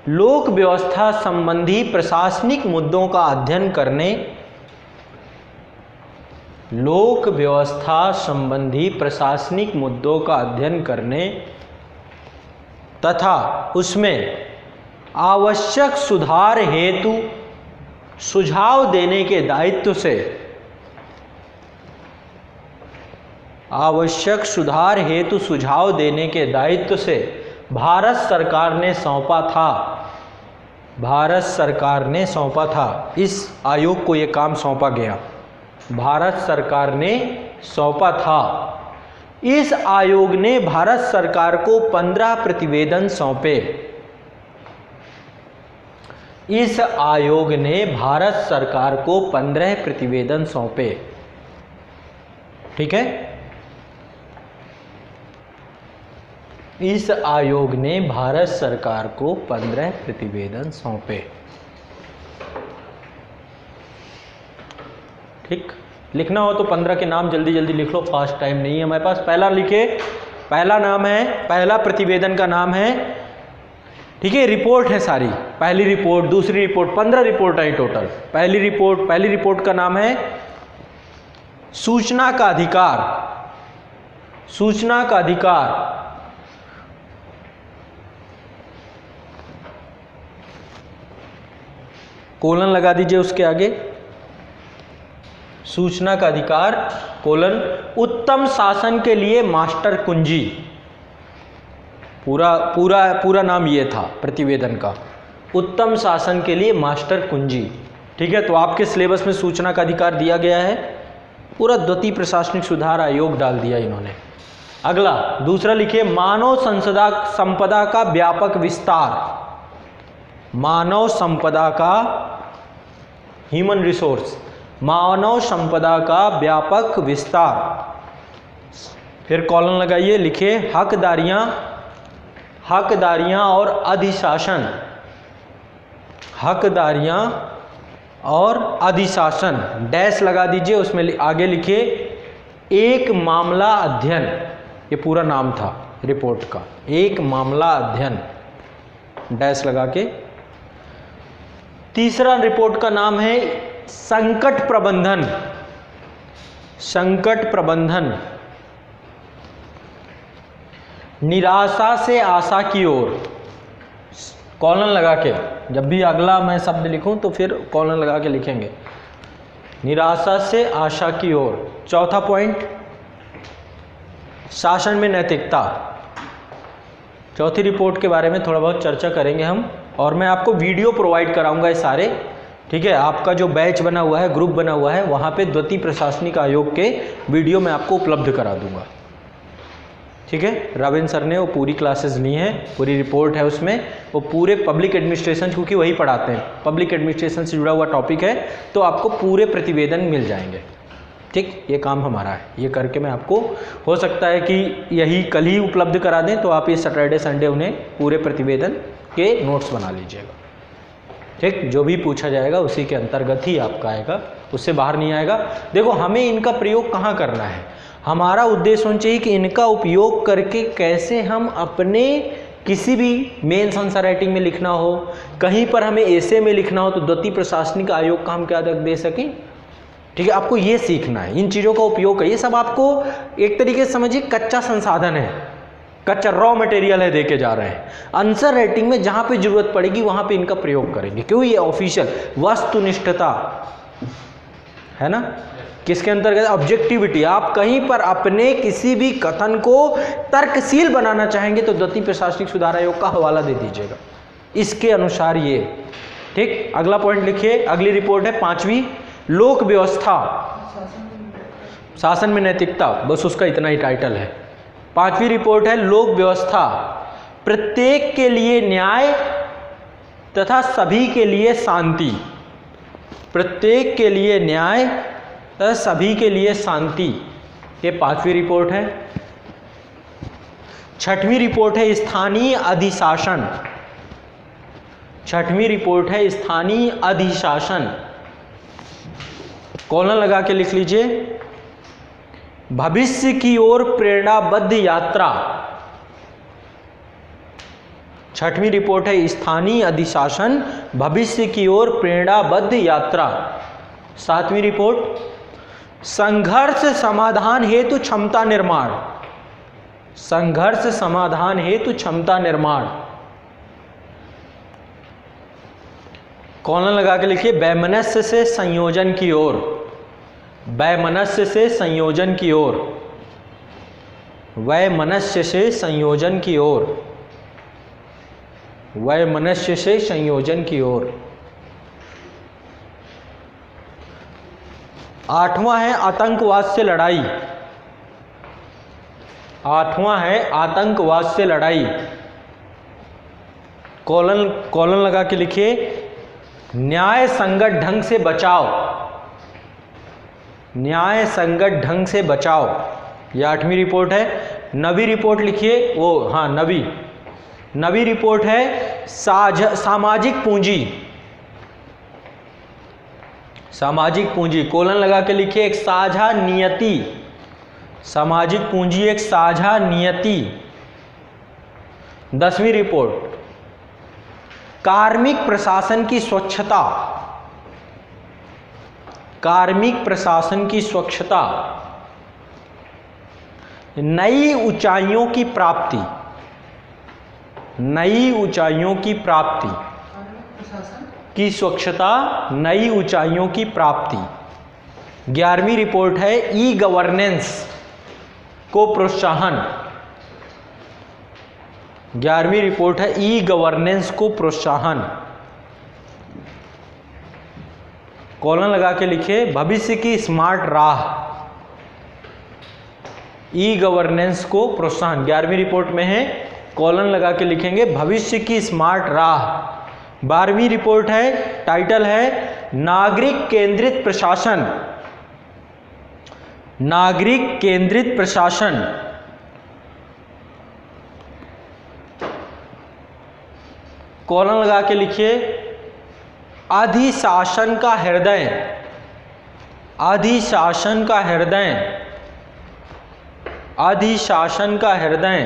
लोक व्यवस्था संबंधी प्रशासनिक मुद्दों का अध्ययन करने, लोक व्यवस्था संबंधी प्रशासनिक मुद्दों का अध्ययन करने तथा उसमें आवश्यक सुधार हेतु सुझाव देने के दायित्व से, आवश्यक सुधार हेतु सुझाव देने के दायित्व से भारत सरकार ने सौंपा था, भारत सरकार ने सौंपा था। इस आयोग को ये काम सौंपा गया, भारत सरकार ने सौंपा था। इस आयोग ने भारत सरकार को 15 प्रतिवेदन सौंपे। इस आयोग ने भारत सरकार को 15 प्रतिवेदन सौंपे। ठीक है, इस आयोग ने भारत सरकार को 15 प्रतिवेदन सौंपे। ठीक, लिखना हो तो 15 के नाम जल्दी जल्दी लिख लो, फास्ट टाइम नहीं है हमारे पास। पहला लिखे, पहला नाम है, पहला प्रतिवेदन का नाम है ठीक है, रिपोर्ट है सारी, पहली रिपोर्ट, दूसरी रिपोर्ट, 15 रिपोर्ट आई टोटल। पहली रिपोर्ट का नाम है सूचना का अधिकार। सूचना का अधिकार, कोलन लगा दीजिए उसके आगे, सूचना का अधिकार कोलन, उत्तम शासन के लिए मास्टर कुंजी, पूरा नाम ये था प्रतिवेदन का, उत्तम शासन के लिए मास्टर कुंजी। ठीक है, तो आपके सिलेबस में सूचना का अधिकार दिया गया है, पूरा द्वितीय प्रशासनिक सुधार आयोग डाल दिया इन्होंने। अगला दूसरा लिखिए, मानव संपदा का व्यापक विस्तार। मानव संपदा का, ह्यूमन रिसोर्स, मानव संपदा का व्यापक विस्तार। फिर कॉलम लगाइए, लिखिए हकदारियां और अधिशासन। हकदारियां और अधिशासन, डैश लगा दीजिए, उसमें आगे लिखिए एक मामला अध्ययन। ये पूरा नाम था रिपोर्ट का, एक मामला अध्ययन, डैश लगा के। तीसरा रिपोर्ट का नाम है संकट प्रबंधन। संकट प्रबंधन, निराशा से आशा की ओर, कॉलन लगा के, जब भी अगला मैं शब्द लिखूं तो फिर कॉलन लगा के लिखेंगे, निराशा से आशा की ओर। चौथा पॉइंट, शासन में नैतिकता। चौथी रिपोर्ट के बारे में थोड़ा बहुत चर्चा करेंगे हम, और मैं आपको वीडियो प्रोवाइड कराऊंगा ये सारे। ठीक है, आपका जो बैच बना हुआ है, ग्रुप बना हुआ है, वहाँ पे द्वितीय प्रशासनिक आयोग के वीडियो मैं आपको उपलब्ध करा दूंगा। ठीक है, रविंद्र सर ने वो पूरी क्लासेस ली हैं, पूरी रिपोर्ट है उसमें, वो पूरे पब्लिक एडमिनिस्ट्रेशन, क्योंकि वही पढ़ाते हैं, पब्लिक एडमिनिस्ट्रेशन से जुड़ा हुआ टॉपिक है, तो आपको पूरे प्रतिवेदन मिल जाएंगे। ठीक, ये काम हमारा है, ये करके मैं आपको, हो सकता है कि यही कल ही उपलब्ध करा दें, तो आप ये सैटरडे संडे उन्हें पूरे प्रतिवेदन के नोट्स बना लीजिएगा। ठीक, जो भी पूछा जाएगा उसी के अंतर्गत ही आपका आएगा, उससे बाहर नहीं आएगा। देखो, हमें इनका प्रयोग कहाँ करना है, हमारा उद्देश्य होना चाहिए कि इनका उपयोग करके कैसे हम अपने किसी भी मेंस आंसर राइटिंग में लिखना हो, कहीं पर हमें एसे में लिखना हो, तो द्वितीय प्रशासनिक आयोग का हम क्या दे सकें। ठीक है, आपको ये सीखना है, इन चीज़ों का उपयोग करिए। सब आपको एक तरीके से समझिए कच्चा संसाधन है, कच्चा रॉ मटेरियल है, देके जा रहे हैं। आंसर राइटिंग में जहाँ पे जरूरत पड़ेगी वहाँ पे इनका प्रयोग करेंगे, क्यों, ये ऑफिशियल वस्तुनिष्ठता है ना, किसके अंतर्गत, ऑब्जेक्टिविटी। आप कहीं पर अपने किसी भी कथन को तर्कशील बनाना चाहेंगे तो द्वितीय प्रशासनिक सुधार आयोग का हवाला दे दीजिएगा, इसके अनुसार ये। ठीक, अगला पॉइंट लिखिए, अगली रिपोर्ट है 5वीं, लोक व्यवस्था, शासन में नैतिकता, बस उसका इतना ही टाइटल है। 5वीं रिपोर्ट है लोक व्यवस्था, प्रत्येक के लिए न्याय तथा सभी के लिए शांति। प्रत्येक के लिए न्याय तथा सभी के लिए शांति, ये 5वीं रिपोर्ट है। 6वीं रिपोर्ट है स्थानीय अधिशासन। 6वीं रिपोर्ट है स्थानीय अधिशासन, कॉलन लगा के लिख लीजिए, भविष्य की ओर प्रेरणाबद्ध यात्रा। 6वीं रिपोर्ट है स्थानीय अधिशासन, भविष्य की ओर प्रेरणाबद्ध यात्रा। 7वीं रिपोर्ट, संघर्ष समाधान हेतु क्षमता निर्माण। संघर्ष समाधान हेतु क्षमता निर्माण, कॉलन लगा के लिखिए, वैमनस्य से संयोजन की ओर। वैमनस्य से संयोजन की ओर, वैमनस्य से संयोजन की ओर, वैमनस्य से संयोजन की ओर। 8वां है आतंकवाद से लड़ाई। 8वां है आतंकवाद से लड़ाई, कॉलन लगा के लिखिए, न्याय संगत ढंग से बचाव। न्याय संगत ढंग से बचाव, यह 8वीं रिपोर्ट है। 9वीं रिपोर्ट लिखिए, नवी रिपोर्ट है सामाजिक पूंजी। सामाजिक पूंजी, कोलन लगा के लिखिए, एक साझा नियति। सामाजिक पूंजी एक साझा नियति। 10वीं रिपोर्ट, कार्मिक प्रशासन की स्वच्छता, कार्मिक प्रशासन की स्वच्छता, नई ऊंचाइयों की प्राप्ति, नई ऊंचाइयों की प्राप्ति की स्वच्छता, नई ऊंचाइयों की प्राप्ति। 11वीं रिपोर्ट है ई गवर्नेंस को प्रोत्साहन, 11वीं रिपोर्ट है ई गवर्नेंस को प्रोत्साहन। कॉलन लगा के लिखिए भविष्य की स्मार्ट राह, ई गवर्नेंस को प्रोत्साहन 11वीं रिपोर्ट में है, कॉलन लगा के लिखेंगे भविष्य की स्मार्ट राह। 12वीं रिपोर्ट है, टाइटल है नागरिक केंद्रित प्रशासन, नागरिक केंद्रित प्रशासन। कॉलन लगा के लिखिए अधिशासन का हृदय, अधिशासन का हृदय, अधिशासन का हृदय।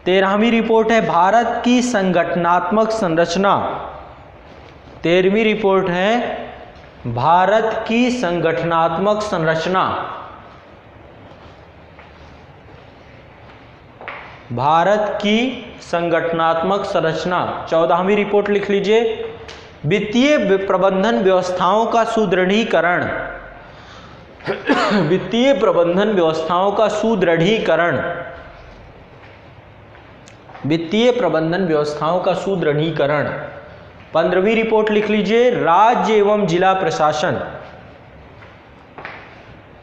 13वीं रिपोर्ट है भारत की संगठनात्मक संरचना, 13वीं रिपोर्ट है भारत की संगठनात्मक संरचना, भारत की संगठनात्मक संरचना। 14वीं रिपोर्ट लिख लीजिए वित्तीय प्रबंधन व्यवस्थाओं का सुदृढ़ीकरण, वित्तीय प्रबंधन व्यवस्थाओं का सुदृढ़ीकरण, वित्तीय प्रबंधन व्यवस्थाओं का सुदृढ़ीकरण। 15वीं रिपोर्ट लिख लीजिए राज्य एवं जिला प्रशासन।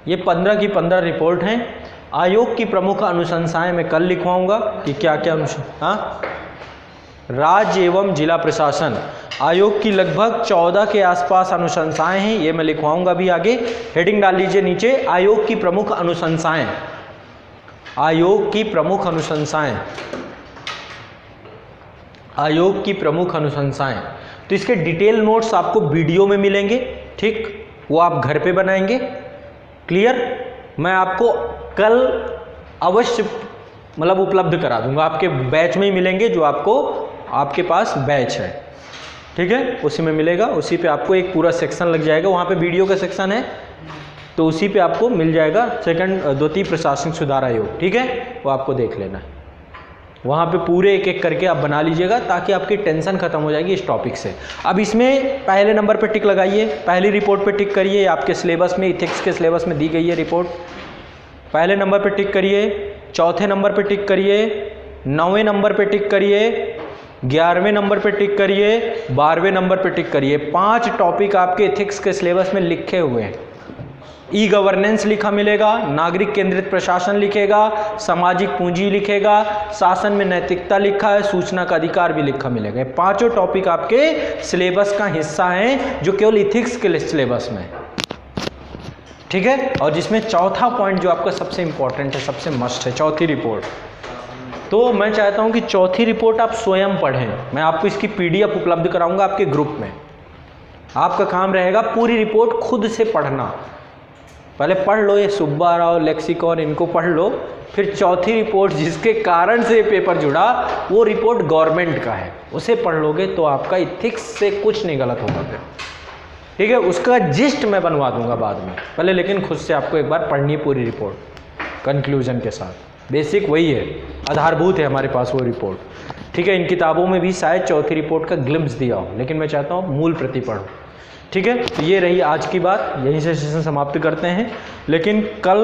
ये 15 की 15 रिपोर्ट हैं। आयोग की प्रमुख अनुशंसाएं मैं कल लिखवाऊंगा कि क्या क्या राज्य एवं जिला प्रशासन, आयोग की लगभग 14 के आसपास अनुशंसाएं हैं, ये मैं लिखवाऊंगा भी आगे। हेडिंग डाल लीजिए नीचे आयोग की प्रमुख अनुशंसाएं, आयोग की प्रमुख अनुशंसाएं, आयोग की प्रमुख अनुशंसाएं। तो इसके डिटेल नोट्स आपको वीडियो में मिलेंगे, ठीक, वो आप घर पे बनाएंगे। क्लियर? मैं आपको कल अवश्य मतलब उपलब्ध करा दूंगा, आपके बैच में ही मिलेंगे, जो आपको आपके पास बैच है, ठीक है, उसी में मिलेगा। उसी पे आपको एक पूरा सेक्शन लग जाएगा, वहाँ पे वीडियो का सेक्शन है, तो उसी पे आपको मिल जाएगा सेकंड द्वितीय प्रशासनिक सुधार आयोग, ठीक है, वो आपको देख लेना है। वहाँ पे पूरे एक एक करके आप बना लीजिएगा ताकि आपकी टेंशन खत्म हो जाएगी इस टॉपिक से। अब इसमें पहले नंबर पे टिक लगाइए, पहली रिपोर्ट पे टिक करिए, आपके सिलेबस में इथिक्स के सिलेबस में दी गई है रिपोर्ट। पहले नंबर पे टिक करिए, चौथे नंबर पे टिक करिए, 9वें नंबर पे टिक करिए, 11वें नंबर पे टिक करिए, 12वें नंबर पे टिक करिए। 5 टॉपिक आपके इथिक्स के सिलेबस में लिखे हुए हैं। ई गवर्नेंस लिखा मिलेगा, नागरिक केंद्रित प्रशासन लिखेगा, सामाजिक पूंजी लिखेगा, शासन में नैतिकता लिखा है, सूचना का अधिकार भी लिखा मिलेगा। 5 टॉपिक आपके सिलेबस का हिस्सा हैं जो केवल इथिक्स के सिलेबस में, ठीक है। और जिसमें चौथा पॉइंट जो आपका सबसे इंपॉर्टेंट है, सबसे मस्ट है, चौथी रिपोर्ट। तो मैं चाहता हूं कि चौथी रिपोर्ट आप स्वयं पढ़ें, मैं आपको इसकी PDF उपलब्ध कराऊंगा आपके ग्रुप में। आपका काम रहेगा पूरी रिपोर्ट खुद से पढ़ना। पहले पढ़ लो ये सुब्बा राव, लेक्सिकॉन, इनको पढ़ लो, फिर चौथी रिपोर्ट जिसके कारण से पेपर जुड़ा वो रिपोर्ट गवर्नमेंट का है, उसे पढ़ लोगे तो आपका इथिक्स से कुछ नहीं गलत होगा फिर, ठीक है। उसका जिस्ट मैं बनवा दूंगा बाद में, पहले लेकिन खुद से आपको एक बार पढ़नी है पूरी रिपोर्ट कंक्लूजन के साथ। बेसिक वही है, आधारभूत है हमारे पास वो रिपोर्ट, ठीक है। इन किताबों में भी शायद चौथी रिपोर्ट का ग्लिम्स दिया हो, लेकिन मैं चाहता हूँ मूल प्रति पढ़ो, ठीक है। तो ये रही आज की बात, यहीं से सेशन समाप्त करते हैं। लेकिन कल